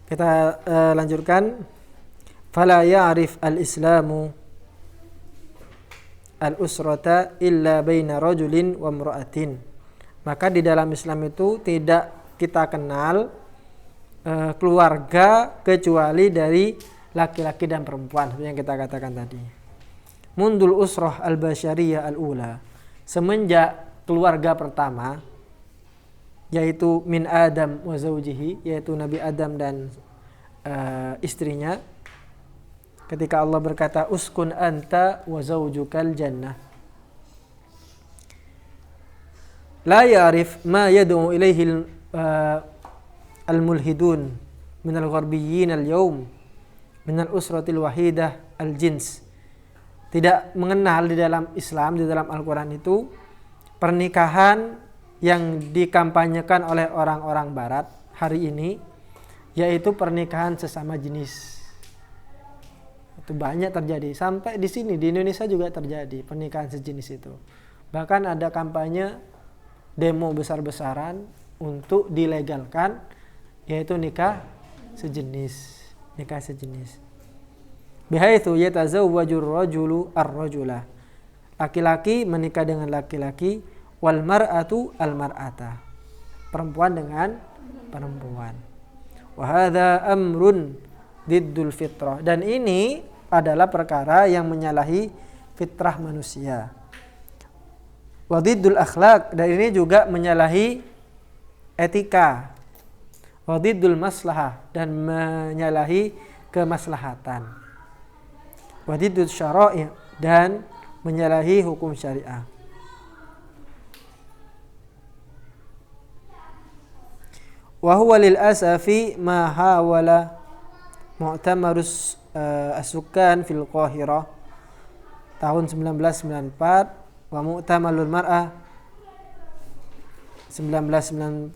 S1: Kita lanjutkan. Fala ya'rif al-islamu al-usrata illa baina rajulin wa imra'atin. Maka di dalam Islam itu tidak kita kenal keluarga kecuali dari laki-laki dan perempuan, seperti yang kita katakan tadi. Mundul usrah al-basyariyah al-ula. Semenjak keluarga pertama, yaitu min Adam wa zawjihi, yaitu Nabi Adam dan istrinya. Ketika Allah berkata uskun anta wa zawjukal jannah, la ya'rif ma yad'u ilaihi al-mulhidun min al-gharbiyyin al-yawm min al-usratil wahidah al-jins. Tidak mengenal di dalam Islam, di dalam Al-Quran itu pernikahan yang dikampanyekan oleh orang-orang barat hari ini, yaitu pernikahan sesama jenis. Itu banyak terjadi, sampai di sini di Indonesia juga terjadi pernikahan sejenis itu. Bahkan ada kampanye demo besar-besaran untuk dilegalkan, yaitu nikah sejenis. Bihaitsu yatazawwajur rajulu ar-rajula. Laki-laki menikah dengan laki-laki, wal mar'atu al-mar'ata. Perempuan dengan perempuan. Wa hadza amrun diddul fitrah. Dan ini adalah perkara yang menyalahi fitrah manusia. Wa diddul akhlaq, dan ini juga menyalahi etika. Wa diddul maslahah, dan menyalahi kemaslahatan. Wa diddul syara'i, dan menyalahi hukum syariah. Wa huwa lil asafi ma hawala mu'tamarus as-sukkan fil Qahirah tahun 1994 wa mu'tamalul mar'ah 1990.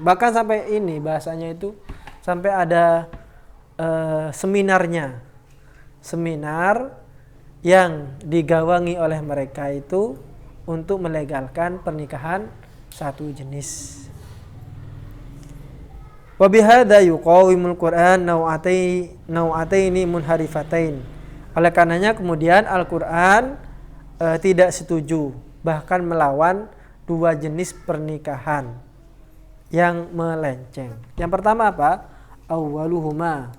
S1: Bahkan sampai ini bahasanya itu sampai ada seminarnya, seminar yang digawangi oleh mereka itu untuk melegalkan pernikahan satu jenis. Wa bihadza yuqawimul Qur'an nau'ataini munharifatain. Oleh karenanya kemudian Al-Qur'an tidak setuju, bahkan melawan dua jenis pernikahan yang melenceng. Yang pertama apa? Awwaluhuma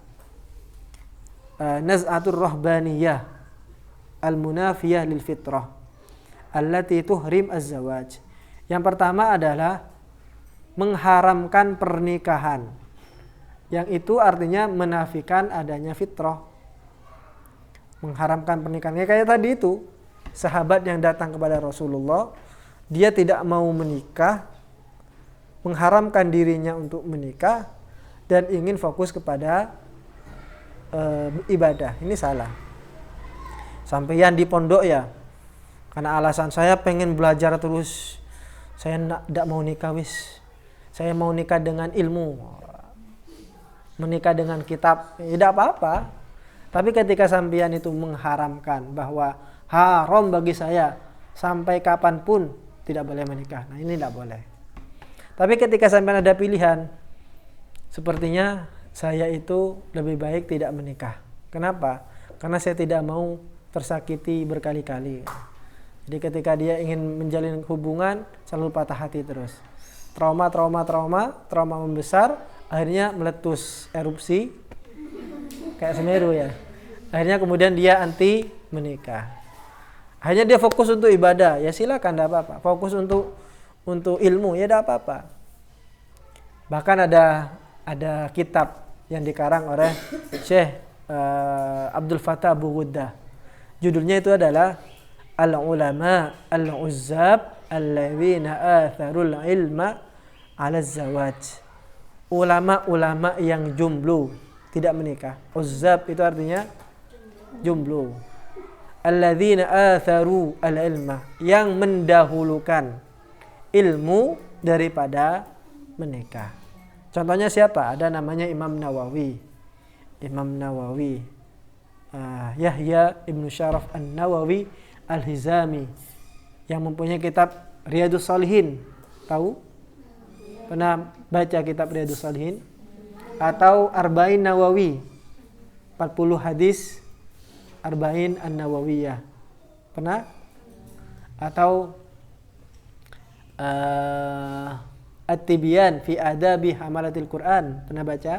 S1: naz'atur rahbaniyah al-munafiyah lil fitrah allati tuhrim az-zawaj. Yang pertama adalah mengharamkan pernikahan Yang itu artinya menafikan adanya fitrah, mengharamkan pernikahannya. Kayak tadi itu, sahabat yang datang kepada Rasulullah, dia tidak mau menikah, mengharamkan dirinya untuk menikah, dan ingin fokus kepada ibadah. Ini salah. Sampeyan di pondok ya, karena alasan saya pengen belajar terus, saya tidak mau nikah wis, saya mau nikah dengan ilmu, menikah dengan kitab, tidak apa-apa. Tapi ketika sampeyan itu mengharamkan bahwa haram bagi saya sampai kapanpun tidak boleh menikah, nah ini tidak boleh. Tapi ketika sampeyan ada pilihan, sepertinya saya itu lebih baik tidak menikah. Kenapa? Karena saya tidak mau tersakiti berkali-kali. Jadi ketika dia ingin menjalin hubungan selalu patah hati terus. Trauma membesar, akhirnya meletus, erupsi kayak Semeru ya. Akhirnya kemudian dia anti menikah. Akhirnya dia fokus untuk ibadah, ya silakan, tidak apa-apa. Fokus untuk ilmu, ya tidak apa-apa. Bahkan ada kitab yang dikarang oleh Syekh Abdul Fattah Abu Ghuddah. Judulnya itu adalah Al-Ulama Al-Uzzab Alladzina Atharul Ilma Ala Zawaj. Ulama-ulama yang jomblo, tidak menikah. Uzzab itu artinya jomblo. Alladzina atharu al-ilma, yang mendahulukan ilmu daripada menikah. Contohnya siapa? Ada namanya Imam Nawawi. Yahya Ibnu Syaraf An-Nawawi Al-Hizami yang mempunyai kitab Riyadhus Shalihin. Tahu? Pernah baca kitab Riyadhus Shalihin? Atau Arba'in Nawawi, 40 hadis Arba'in An-Nawawiyah. Pernah? Atau At-Tibyan fi Adabi Hamalatil Quran. Pernah baca?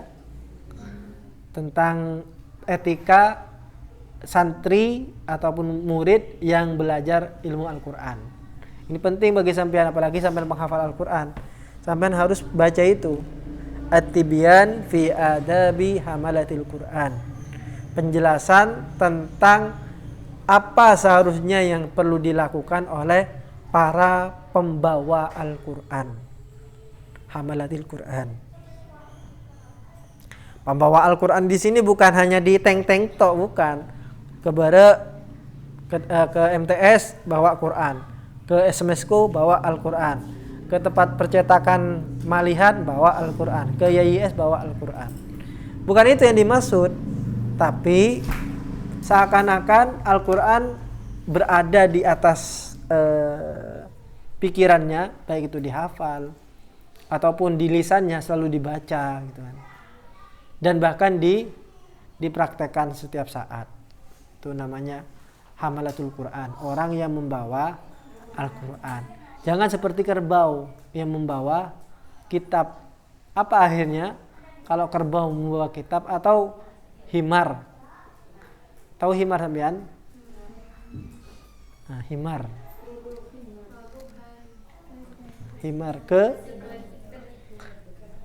S1: Tentang etika santri ataupun murid yang belajar ilmu Al-Quran. Ini penting bagi sampean, apalagi sampean menghafal Al-Quran. Sampean harus baca itu. At-Tibyan fi Adabi Hamalatil Quran. Penjelasan tentang apa seharusnya yang perlu dilakukan oleh para pembawa Al-Quran. Hamalatil Quran. Pembawa Al-Quran di sini bukan hanya di tank-tank tok, bukan. Ke MTS bawa Quran, ke SMSku bawa Al-Quran, ke tempat percetakan malihat bawa Al-Quran, ke YIS bawa Al-Quran. Bukan itu yang dimaksud, tapi seakan-akan Al-Quran berada di atas pikirannya, baik itu dihafal ataupun di lisannya selalu dibaca gitu kan. Dan bahkan dipraktekkan setiap saat. Itu namanya hamalatul Quran, orang yang membawa Al-Quran. Jangan seperti kerbau yang membawa kitab. Apa akhirnya? Kalau kerbau membawa kitab atau himar. Tahu himar sampean? Nah, himar. Himar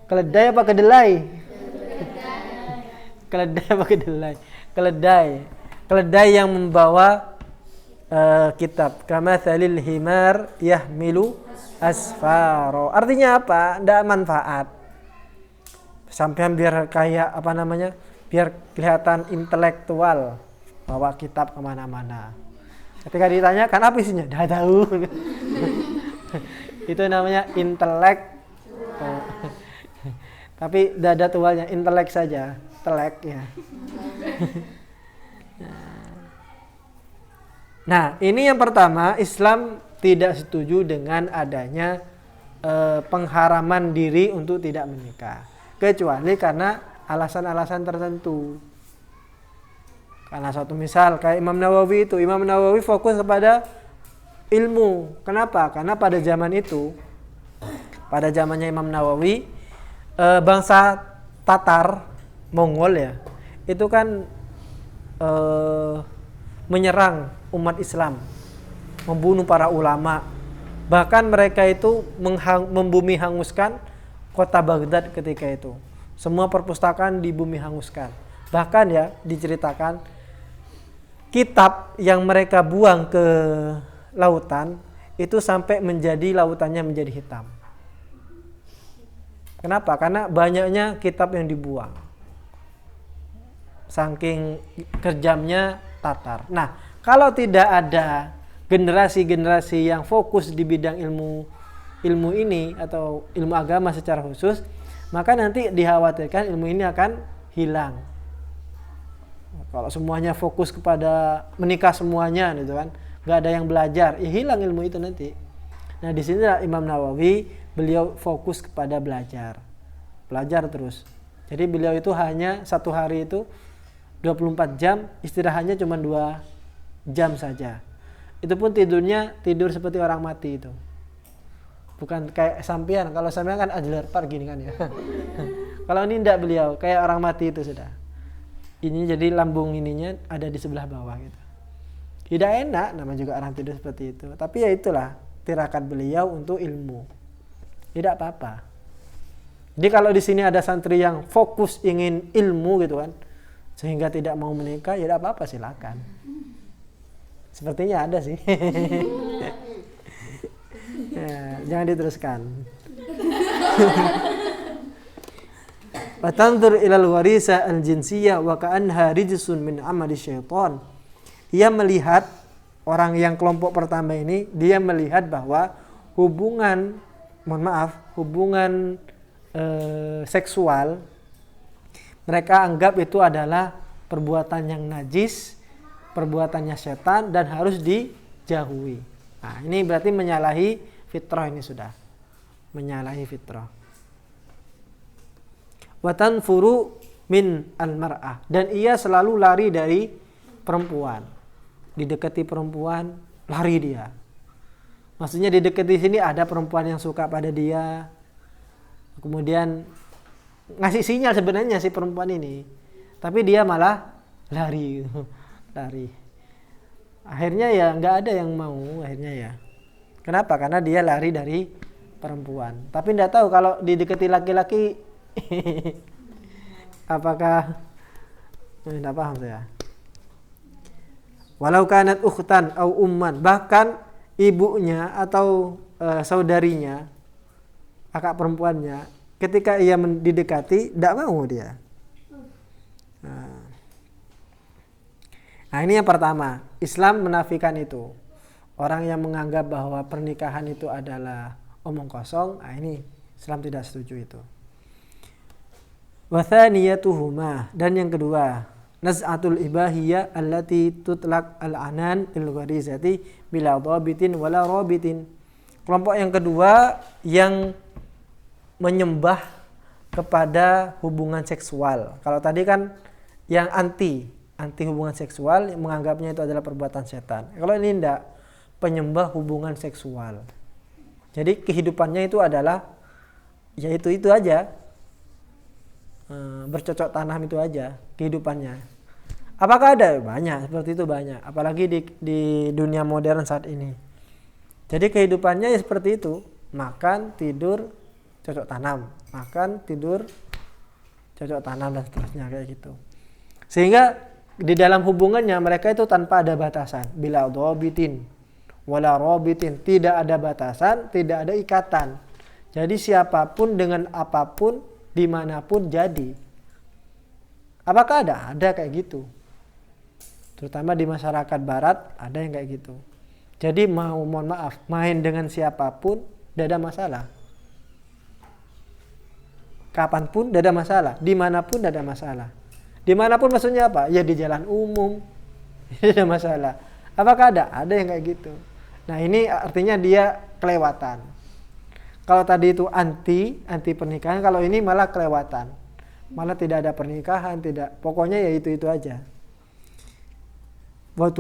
S1: keledai apa kedelai? Keledai apa kedelai? Keledai yang membawa kitab. Kama thalil himar yahmilu asfaro. Artinya apa? Tidak manfaat. Sampai biar kayak apa namanya? Biar kelihatan intelektual, bawa kitab kemana-mana. Ketika ditanyakan apa isinya, dah tahu. Itu namanya intelek. Tapi dada tualnya intelek saja, telek ya. Nah, ini yang pertama, Islam tidak setuju dengan adanya pengharaman diri untuk tidak menikah, kecuali karena alasan-alasan tertentu. Karena suatu misal kayak Imam Nawawi itu, Imam Nawawi fokus kepada ilmu. Kenapa? Karena pada zaman itu, pada zamannya Imam Nawawi, bangsa Tatar, Mongol ya, itu kan menyerang umat Islam, membunuh para ulama. Bahkan mereka itu membumi hanguskan kota Baghdad ketika itu. Semua perpustakaan di bumi hanguskan. Bahkan ya diceritakan kitab yang mereka buang ke lautan itu sampai lautannya menjadi hitam. Kenapa? Karena banyaknya kitab yang dibuang. Saking kejamnya Tatar. Nah, kalau tidak ada generasi-generasi yang fokus di bidang ilmu ini atau ilmu agama secara khusus, maka nanti dikhawatirkan ilmu ini akan hilang. Kalau semuanya fokus kepada menikah semuanya gitu kan, nggak ada yang belajar, ya hilang ilmu itu nanti. Nah, di sini Imam Nawawi beliau fokus kepada belajar terus. Jadi beliau itu hanya satu hari itu 24 jam, istirahatnya cuma 2 jam saja. Itu pun tidur seperti orang mati itu. Bukan kayak sampean. Kalau sampean kan adlerpar gini kan ya. Kalau ini enggak, beliau kayak orang mati itu sudah. Ini jadi lambung ininya ada di sebelah bawah gitu. Tidak enak namanya juga orang tidur seperti itu. Tapi ya itulah tirakat beliau untuk ilmu. Tidak apa-apa. Jadi kalau di sini ada santri yang fokus ingin ilmu gitu kan, sehingga tidak mau menikah, ya tidak apa-apa, silakan. Sepertinya ada sih. Ya, jangan diteruskan. Watanzur ilal warisa al-jinsiyah wa ka'anha rijsun min amali syaitan. Ia melihat, orang yang kelompok pertama ini, dia melihat bahwa hubungan seksual mereka anggap itu adalah perbuatan yang najis, perbuatannya setan dan harus dijauhi. Nah, ini berarti menyalahi fitrah, ini sudah menyalahi fitrah. Watan furu min al-mar'ah, dan ia selalu lari dari perempuan. Didekati perempuan, lari dia. Maksudnya didekati sini ada perempuan yang suka pada dia, kemudian ngasih sinyal sebenarnya si perempuan ini, tapi dia malah lari. Akhirnya ya nggak ada yang mau akhirnya ya. Kenapa? Karena dia lari dari perempuan. Tapi nggak tahu kalau didekati laki-laki apakah nggak paham saya. Walau kanat ukhtan au umman, bahkan ibunya atau saudarinya, kakak perempuannya, ketika ia didekati tidak mau dia. Nah, ini yang pertama, Islam menafikan itu. Orang yang menganggap bahwa pernikahan itu adalah omong kosong, nah ini Islam tidak setuju itu. Wa thaniyatuhuma, dan yang kedua, naz'atul ibahiyah allati tutlaq al-anan lil gharizati bila dhabitin wala rabitin. Kelompok yang kedua yang menyembah kepada hubungan seksual. Kalau tadi kan yang anti hubungan seksual, yang menganggapnya itu adalah perbuatan setan. Kalau ini enggak, penyembah hubungan seksual. Jadi kehidupannya itu adalah ya itu aja. Bercocok tanam itu aja kehidupannya. Apakah ada? Banyak, seperti itu banyak. Apalagi di dunia modern saat ini. Jadi kehidupannya ya seperti itu. Makan, tidur, cocok tanam. Makan, tidur, cocok tanam dan seterusnya kayak gitu. Sehingga di dalam hubungannya mereka itu tanpa ada batasan. Bila dhabitin wala rabitin, tidak ada batasan, tidak ada ikatan. Jadi siapapun dengan apapun, dimanapun jadi. Apakah ada? Ada kayak gitu. Terutama di masyarakat barat ada yang kayak gitu. Jadi mohon maaf, main dengan siapapun tidak ada masalah. Kapanpun tidak ada masalah, dimanapun tidak ada masalah. Dimanapun maksudnya apa? Ya di jalan umum tidak ada masalah. Apakah ada? Ada yang kayak gitu. Nah ini artinya dia kelewatan. Kalau tadi itu anti pernikahan, kalau ini malah kelewatan. Malah tidak ada pernikahan, tidak. Pokoknya ya itu aja. Wa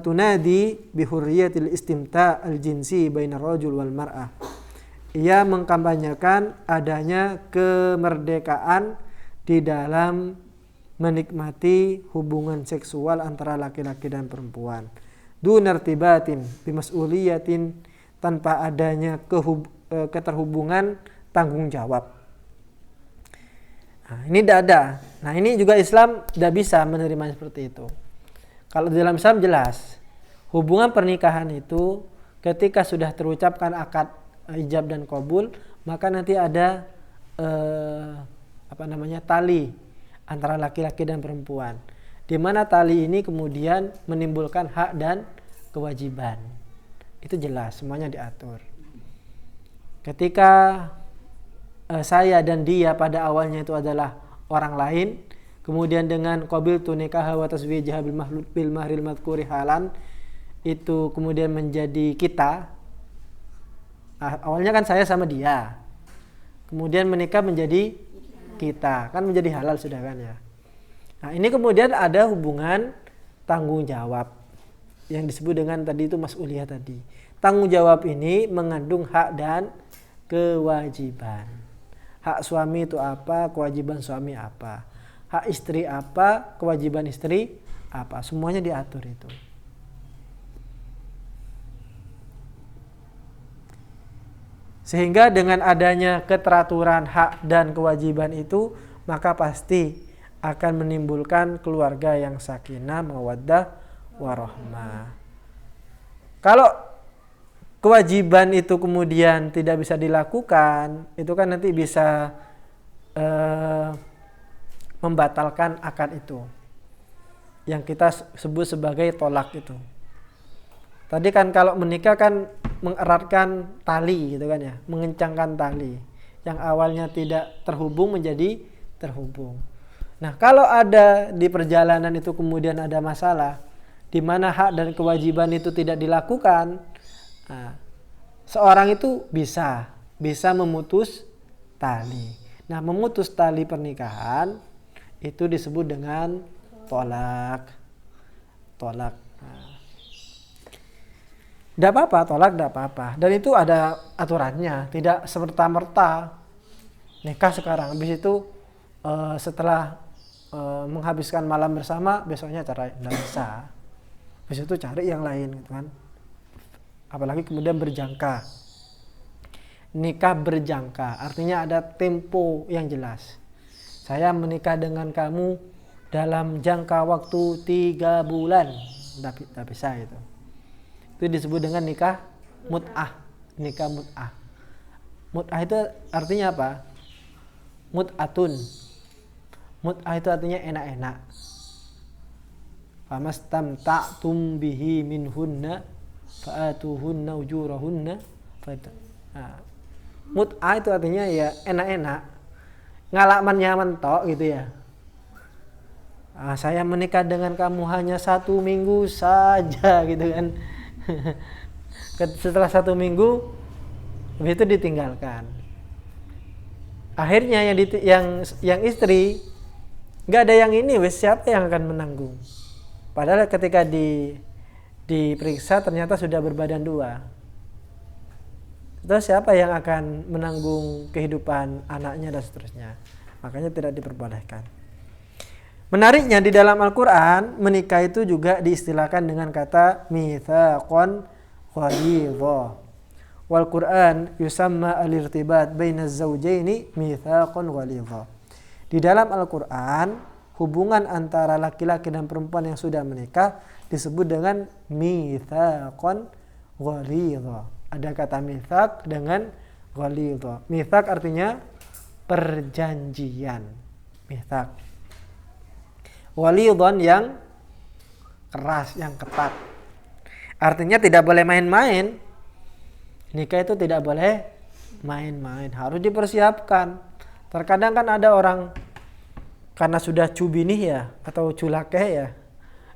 S1: tunadi bi hurriyatil istimta' al-jinsi bainar rajul wal mar'ah. Ia mengkampanyekan adanya kemerdekaan di dalam menikmati hubungan seksual antara laki-laki dan perempuan. Dunartibatin bimas'uliyatin, tanpa adanya keterhubungan tanggung jawab. Nah, ini tidak ada. Nah, ini juga Islam tidak bisa menerima seperti itu. Kalau di dalam Islam jelas, hubungan pernikahan itu ketika sudah terucapkan akad ijab dan qabul, maka nanti ada tali antara laki-laki dan perempuan. Di mana tali ini kemudian menimbulkan hak dan kewajiban. Itu jelas, semuanya diatur. Ketika saya dan dia pada awalnya itu adalah orang lain, kemudian dengan qabiltu nikaha wa tazwijaha bil mahril madhkuri halan, itu kemudian menjadi kita. Awalnya kan saya sama dia, kemudian menikah menjadi kita, kan menjadi halal sudah kan ya. Nah, ini kemudian ada hubungan tanggung jawab yang disebut dengan tadi itu mas'uliyah tadi. Tanggung jawab ini mengandung hak dan kewajiban. Hak suami itu apa, kewajiban suami apa. Hak istri apa, kewajiban istri apa. Semuanya diatur itu. Sehingga dengan adanya keteraturan hak dan kewajiban itu, maka pasti akan menimbulkan keluarga yang sakinah, mawaddah, warahmah. Kalau kewajiban itu kemudian tidak bisa dilakukan, itu kan nanti bisa membatalkan akad itu, yang kita sebut sebagai tolak itu. Tadi kan kalau menikah kan mengeratkan tali gitu kan ya, mengencangkan tali yang awalnya tidak terhubung menjadi terhubung. Nah, kalau ada di perjalanan itu kemudian ada masalah di mana hak dan kewajiban itu tidak dilakukan, nah, seorang itu bisa memutus tali. Nah, memutus tali pernikahan itu disebut dengan tolak. Tidak apa-apa, tolak tidak apa-apa. Dan itu ada aturannya, tidak semerta-merta nikah sekarang. Habis itu setelah menghabiskan malam bersama, besoknya cerai, tidak bisa. Habis itu cari yang lain, gitu kan. Apalagi kemudian berjangka. Nikah berjangka, artinya ada tempo yang jelas. Saya menikah dengan kamu dalam jangka waktu 3 bulan, tidak bisa itu. Itu disebut dengan nikah mut'ah. Nikah mut'ah. Mut'ah itu artinya apa? Mut'atun. Mut'ah itu artinya enak-enak. Famastamta'tum bihi minhunna fa'atuhunna ujurahunna. Nah, mut'ah itu artinya ya enak-enak. Ngalaman nyaman tok gitu ya. Nah, saya menikah dengan kamu hanya 1 minggu saja gitu kan. Setelah 1 minggu itu ditinggalkan. Akhirnya yang istri nggak ada yang ini, wes siapa yang akan menanggung? Padahal ketika diperiksa ternyata sudah berbadan 2. Terus siapa yang akan menanggung kehidupan anaknya dan seterusnya? Makanya tidak diperbolehkan. Menariknya di dalam Al-Quran, menikah itu juga diistilahkan dengan kata mitsaqan ghalidha. Wal Quran yusamma al-irtibat baina az-zawjaini mitsaqan ghalidha. Di dalam Al-Quran, hubungan antara laki-laki dan perempuan yang sudah menikah disebut dengan mitsaqan ghalidha. Ada kata mitsaq dengan ghalidha. Mitsaq artinya perjanjian. Mitsaq. Walidhan yang keras, yang ketat. Artinya tidak boleh main-main. Nikah itu tidak boleh main-main, harus dipersiapkan. Terkadang kan ada orang karena sudah cubinih ya atau culakeh ya,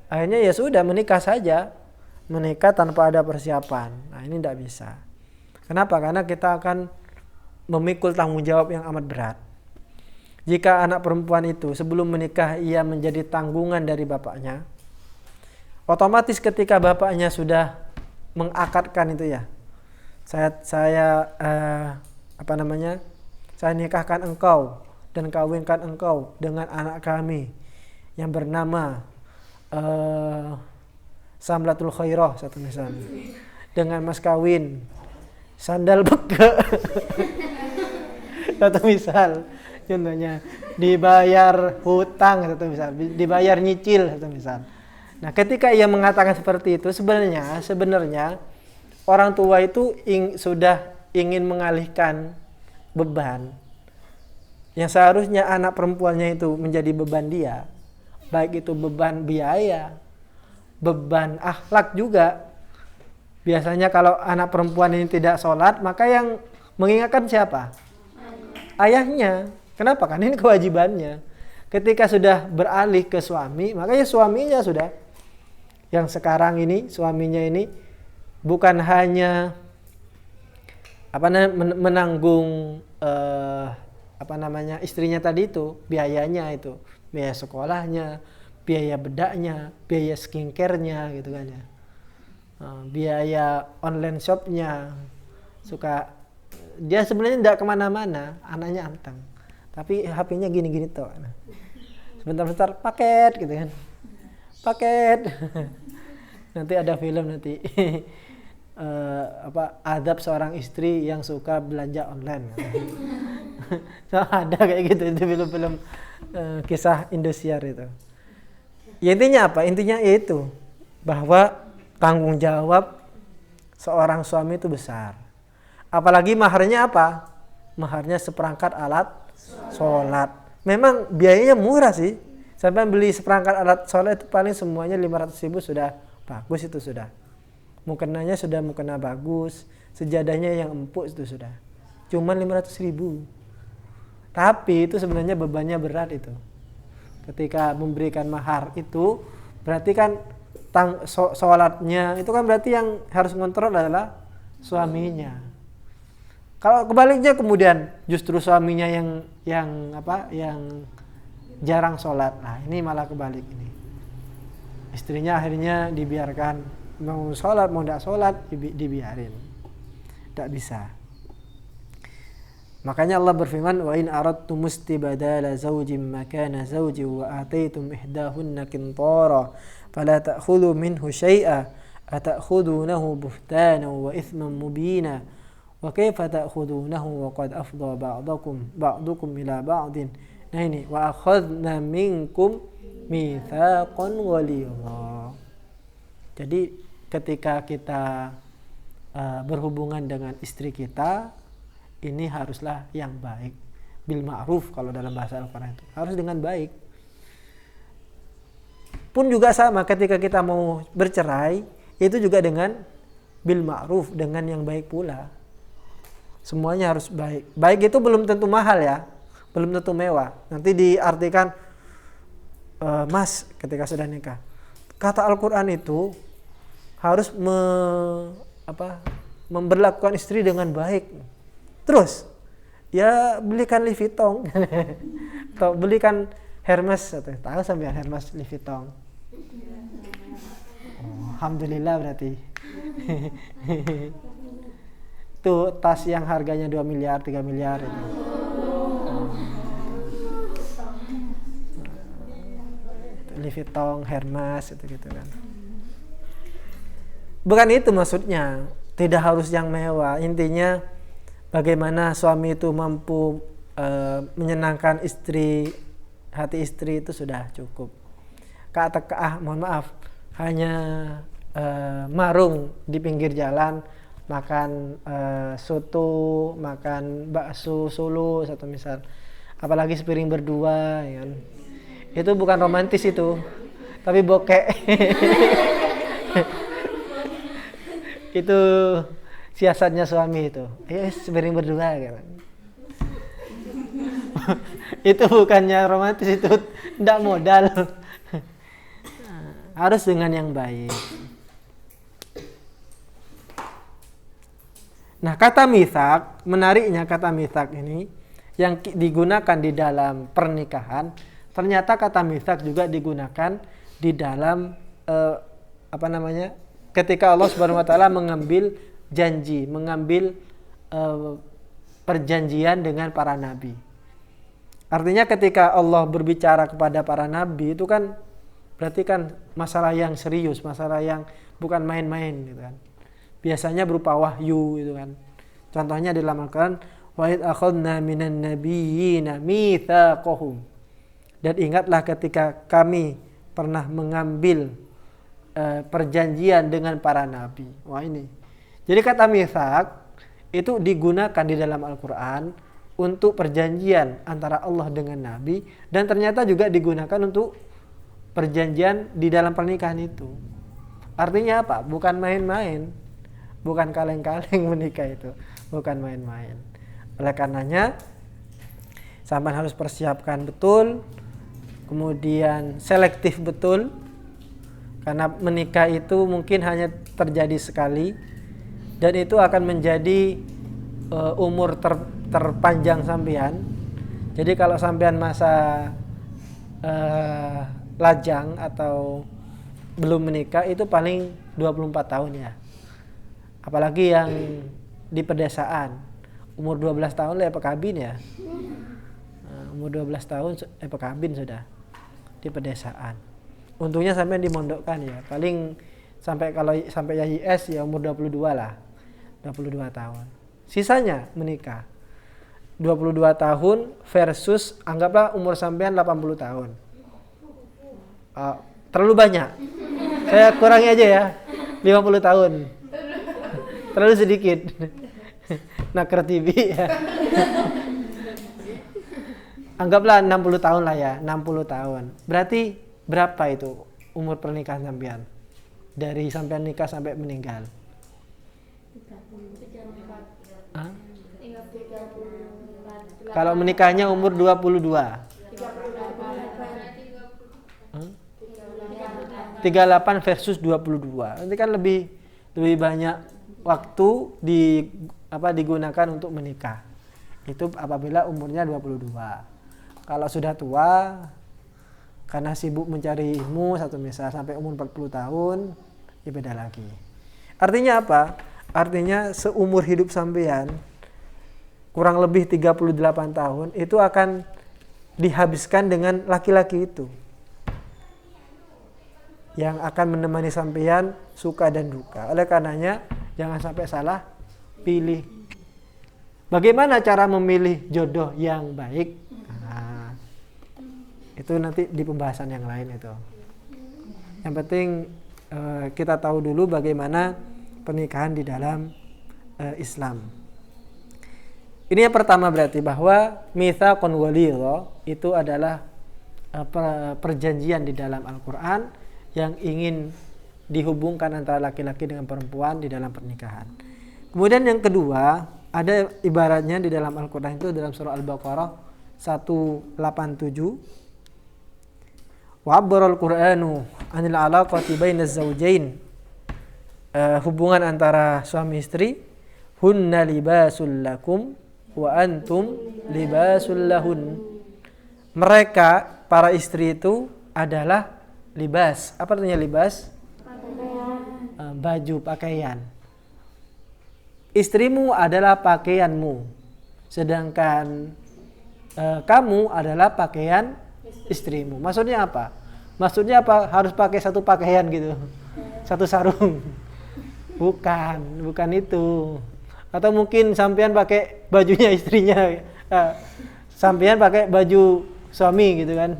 S1: akhirnya ya sudah menikah saja, menikah tanpa ada persiapan. Nah, ini tidak bisa. Kenapa? Karena kita akan memikul tanggung jawab yang amat berat. Jika anak perempuan itu sebelum menikah ia menjadi tanggungan dari bapaknya, otomatis ketika bapaknya sudah mengakadkan itu ya, saya nikahkan engkau dan kawinkan engkau dengan anak kami yang bernama Samlatul Khairah, satu misalnya, dengan mas kawin sandal beke. Satu misal, Contohnya dibayar hutang satu misal, dibayar nyicil satu misal. Nah, ketika ia mengatakan seperti itu, sebenarnya orang tua itu sudah ingin mengalihkan beban yang seharusnya anak perempuannya itu menjadi beban dia, baik itu beban biaya, beban akhlak juga. Biasanya kalau anak perempuan ini tidak sholat, maka yang mengingatkan siapa? Ayahnya. Kenapa? Kan ini kewajibannya. Ketika sudah beralih ke suami, makanya suaminya sudah. Yang sekarang ini, suaminya ini bukan hanya menanggung istrinya tadi itu, biayanya itu, biaya sekolahnya, biaya bedaknya, biaya skincare-nya gitu kan ya. Biaya online shopnya, dia sebenarnya tidak kemana-mana, anaknya anteng, tapi HP-nya gini-gini tuh, sebentar-bentar paket gitu kan, paket. Nanti ada film nanti adab seorang istri yang suka belanja online. So, ada kayak gitu itu film-film kisah Indosiar itu. Ya intinya apa? Intinya yaitu bahwa tanggung jawab seorang suami itu besar. Apalagi maharnya apa? Maharnya seperangkat alat sholat. Memang biayanya murah sih. Sampai beli seperangkat alat sholat itu paling semuanya 500.000 sudah bagus itu sudah. Mukenanya sudah mukena bagus. Sejadahnya yang empuk itu sudah. Cuman 500.000. Tapi itu sebenarnya bebannya berat itu. Ketika memberikan mahar itu berarti kan sholatnya itu kan berarti yang harus ngontrol adalah suaminya. Kalau kebaliknya kemudian justru suaminya yang jarang sholat, nah ini malah kebalik ini. Istrinya akhirnya dibiarkan mau sholat mau tidak sholat dibiarin, tidak bisa. Makanya Allah berfirman, wa in aradtum istibdala zawjin makana zawjin wa ataitum ihdahunna qintara fala ta'khudhu minhu syai'a ata'khudhunahu buhtanan wa ithman mubina wa kaifa ta'khudhunahu wa qad afdha ba'dukum ila ba'din. Nah ini wa akhadna minkum mitsaqan ghalidha. Jadi ketika kita berhubungan dengan istri kita, ini haruslah yang baik, bil ma'ruf kalau dalam bahasa Al-Quran itu harus dengan baik. Pun juga sama ketika kita mau bercerai, itu juga dengan bil ma'ruf, dengan yang baik pula. Semuanya harus baik. Baik itu belum tentu mahal ya, belum tentu mewah. Nanti diartikan mas ketika sudah nikah. Kata Al-Quran itu harus memberlakukan istri dengan baik. Terus ya belikan Louis Vuitton atau belikan Hermes, tahu sampai Hermes Louis Vuitton. Alhamdulillah berarti. Itu tas yang harganya 2 miliar 3 miliar itu. Louis Vuitton, Hermes itu gitu kan. Bukan itu maksudnya, tidak harus yang mewah. Intinya bagaimana suami itu mampu menyenangkan istri, hati istri itu sudah cukup. Mohon maaf, hanya marung di pinggir jalan, makan soto, makan bakso Solo satu misal, apalagi sepiring berdua, ya kan? Itu bukan romantis itu, tapi bokek. Itu siasatnya suami itu, sepiring berdua gitu. Itu bukannya romantis, itu tidak modal. Harus dengan yang baik. Nah, kata mithaq, menariknya kata mithaq ini yang digunakan di dalam pernikahan, ternyata kata mithaq juga digunakan di dalam ketika Allah Subhanahu wa taala mengambil janji, mengambil perjanjian dengan para nabi. Artinya ketika Allah berbicara kepada para nabi itu kan berarti kan masalah yang serius, masalah yang bukan main-main gitu kan. Biasanya berupa wahyu gitu kan. Contohnya di dalam Al-Quran, Wa id akhadna minan nabiyyina mitsaqahum. Dan ingatlah ketika kami pernah mengambil perjanjian dengan para nabi. Wah ini. Jadi kata mitsaq itu digunakan di dalam Al-Qur'an untuk perjanjian antara Allah dengan nabi, dan ternyata juga digunakan untuk perjanjian di dalam pernikahan itu. Artinya apa? Bukan main-main. Bukan kaleng-kaleng menikah itu. Bukan main-main. Oleh karenanya sampean harus persiapkan betul, kemudian selektif betul, karena menikah itu mungkin hanya terjadi sekali, dan itu akan menjadi umur terpanjang sampean. Jadi kalau sampean masa lajang atau belum menikah itu paling 24 tahun ya. Apalagi yang di pedesaan, umur 12 tahun lah pekabin ya. Umur 12 tahun pekabin sudah di pedesaan. Untungnya sampai dimondokkan ya. Paling sampai YIS ya umur 22 lah. 22 tahun. Sisanya menikah. 22 tahun versus anggaplah umur sampean 80 tahun. Terlalu banyak. Saya kurangi aja ya. 50 tahun. Terlalu sedikit. Naker TV ya. Anggaplah 60 tahun lah ya, 60 tahun. Berarti berapa itu umur pernikahan sampean? Dari sampean nikah sampai meninggal. Hah? Kalau menikahnya umur 22. 38 versus 22. Nanti kan lebih banyak waktu digunakan untuk menikah. Itu apabila umurnya 22. Kalau sudah tua karena sibuk mencari ilmu satu misal sampai umur 40 tahun, ya beda lagi. Artinya apa? Artinya seumur hidup sampean kurang lebih 38 tahun itu akan dihabiskan dengan laki-laki itu, yang akan menemani sampean suka dan duka. Oleh karenanya jangan sampai salah pilih. Bagaimana cara memilih jodoh yang baik? Nah, itu nanti di pembahasan yang lain itu. Yang penting kita tahu dulu bagaimana pernikahan di dalam Islam. Ini yang pertama berarti bahwa mitsaqun ghalidha itu adalah perjanjian di dalam Al-Qur'an yang ingin dihubungkan antara laki-laki dengan perempuan di dalam pernikahan. Kemudian yang kedua, ada ibaratnya di dalam Al-Qur'an itu dalam surah Al-Baqarah 187. Wa abbarul Qur'anu 'anil 'alaqati bainaz zawjain. Hubungan antara suami istri, hunna libasul lakum wa antum libasul lahun. Mereka para istri itu adalah libas. Apa artinya libas? Baju, pakaian. Istrimu adalah pakaianmu, sedangkan kamu adalah pakaian istrimu. Maksudnya apa? Maksudnya apa? Harus pakai satu pakaian gitu, satu sarung? Bukan itu. Atau mungkin sampean pakai bajunya istrinya, sampean pakai baju suami gitu kan?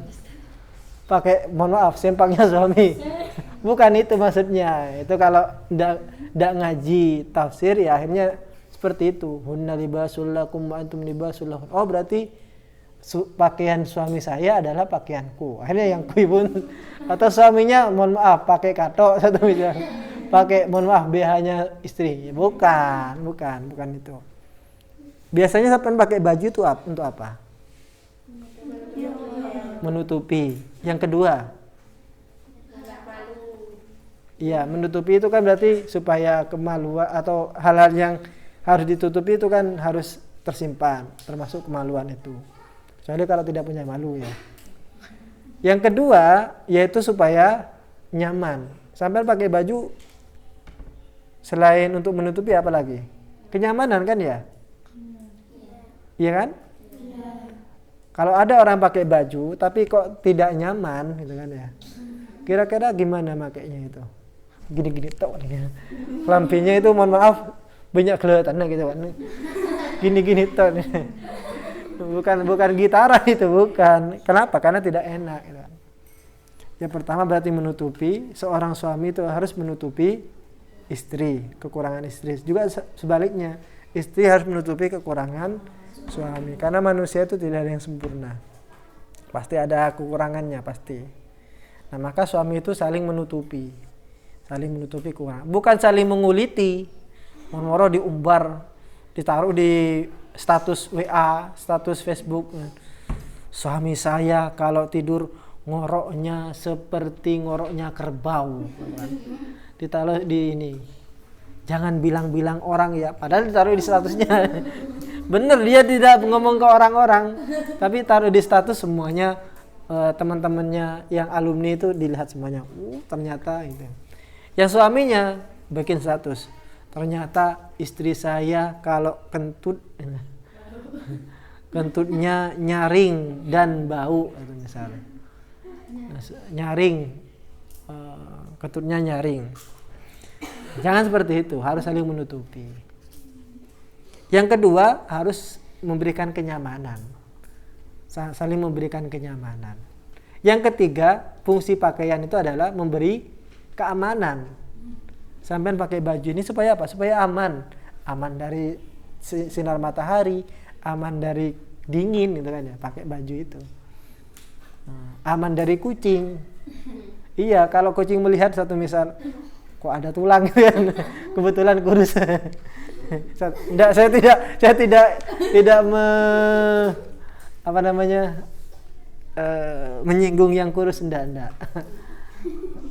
S1: Pakai, mohon maaf, sempaknya suami. Bukan itu maksudnya. Itu kalau ndak ngaji tafsir ya akhirnya seperti itu. Hunna libasul lakum wa antum libasul lahun. Oh berarti pakaian suami saya adalah pakaianku. Akhirnya yang kui pun atau suaminya mohon maaf pakai katok satu misal. Pakai mohon maaf BH-nya istri. Bukan itu. Biasanya sampean pakai baju itu untuk apa? Menutupi. Yang kedua, iya, menutupi itu kan berarti supaya kemaluan atau hal-hal yang harus ditutupi itu kan harus tersimpan, termasuk kemaluan itu. Kecuali kalau tidak punya malu ya. Yang kedua yaitu supaya nyaman. Sampai pakai baju selain untuk menutupi apa lagi? Kenyamanan kan ya? Iya kan? Kalau ada orang pakai baju tapi kok tidak nyaman gitu kan ya. Kira-kira gimana makainya itu? Gini-gini tok nih. Lampinya itu mohon maaf banyak kelihatan gitu kan. gini-gini ton. bukan gitaran itu, bukan. Kenapa? Karena tidak enak. Gitu. Yang pertama berarti menutupi. Seorang suami itu harus menutupi istri, kekurangan istri. Juga sebaliknya, istri harus menutupi kekurangan suami. Karena manusia itu tidak ada yang sempurna. Pasti ada kekurangannya, pasti. Nah, maka suami itu saling menutupi kekurangan. Bukan saling menguliti. Moro-moro diumbar, ditaruh di status WA, status Facebook. Suami saya kalau tidur ngoroknya seperti ngoroknya kerbau. Ditaruh di ini. Jangan bilang-bilang orang ya, padahal ditaruh di statusnya. Bener, dia tidak ngomong ke orang-orang, tapi taruh di status semuanya. Teman-temannya yang alumni itu dilihat semuanya. Ternyata itu. Yang suaminya bikin status. Ternyata istri saya kalau kentutnya nyaring dan bau, atau misalnya nyaring, kentutnya nyaring. Jangan seperti itu, harus saling menutupi. Yang kedua, harus memberikan kenyamanan, saling memberikan kenyamanan. Yang ketiga, fungsi pakaian itu adalah memberi keamanan. Sampean pakai baju ini supaya apa? Supaya aman dari sinar matahari, aman dari dingin gitu kan ya, pakai baju itu. Aman dari kucing. Iya, kalau kucing melihat satu misal, kok ada tulang gitu kan, kebetulan kurus. Saya tidak menyinggung yang kurus, enggak.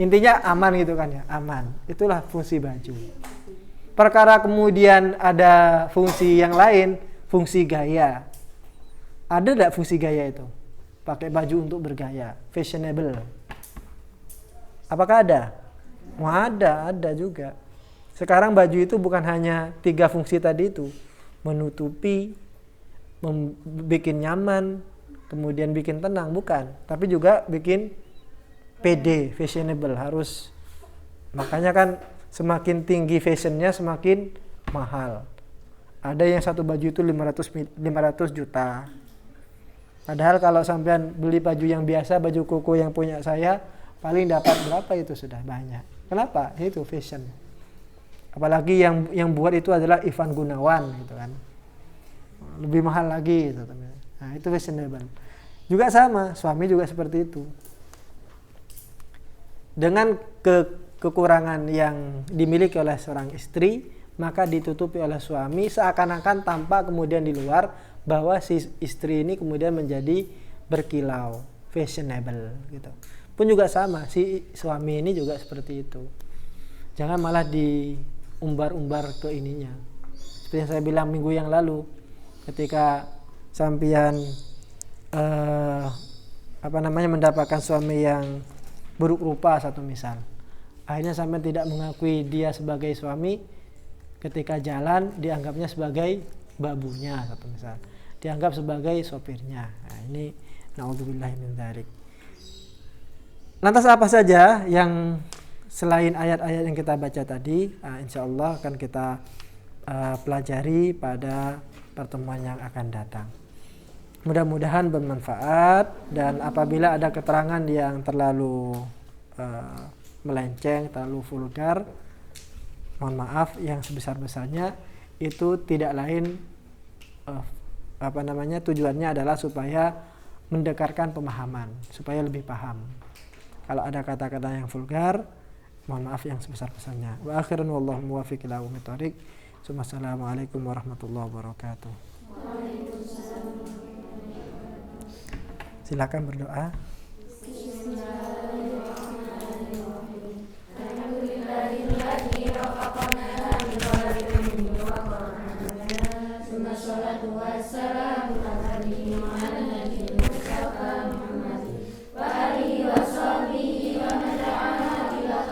S1: Intinya aman gitu kan ya, aman. Itulah fungsi baju. Perkara kemudian ada fungsi yang lain, fungsi gaya. Ada enggak fungsi gaya itu? Pakai baju untuk bergaya, fashionable. Apakah ada? Ada juga. Sekarang baju itu bukan hanya 3 fungsi tadi itu. Menutupi, bikin nyaman, kemudian bikin tenang, bukan. Tapi juga bikin PD, fashionable, harus. Makanya kan semakin tinggi fashionnya semakin mahal. Ada yang satu baju itu 500 juta. Padahal kalau sampean beli baju yang biasa, baju koko yang punya saya, paling dapat berapa itu sudah banyak. Kenapa? Itu fashion. Apalagi yang buat itu adalah Ivan Gunawan gitu kan. Lebih mahal lagi gitu. Nah, itu fashionable. Juga sama, suami juga seperti itu. Dengan kekurangan yang dimiliki oleh seorang istri, maka ditutupi oleh suami seakan-akan tampak kemudian di luar bahwa si istri ini kemudian menjadi berkilau, fashionable gitu. Pun juga sama, si suami ini juga seperti itu. Jangan malah diumbar-umbar ke ininya. Seperti yang saya bilang minggu yang lalu, ketika sampean mendapatkan suami yang buruk rupa satu misal, akhirnya sampai tidak mengakui dia sebagai suami, ketika jalan dianggapnya sebagai babunya satu misal, dianggap sebagai sopirnya. Nah, ini naudzubillahi min dzalik. Lantas apa saja yang selain ayat-ayat yang kita baca tadi, insyaallah akan kita pelajari pada pertemuan yang akan datang. Mudah-mudahan bermanfaat, dan apabila ada keterangan yang terlalu melenceng, terlalu vulgar, mohon maaf yang sebesar-besarnya. Itu tidak lain tujuannya adalah supaya mendekarkan pemahaman, supaya lebih paham. Kalau ada kata-kata yang vulgar, mohon maaf yang sebesar-besarnya. Wa akhiran wallahu muwaffiq ila aqwamit thoriq. Assalamualaikum warahmatullahi wabarakatuh. Silakan berdoa.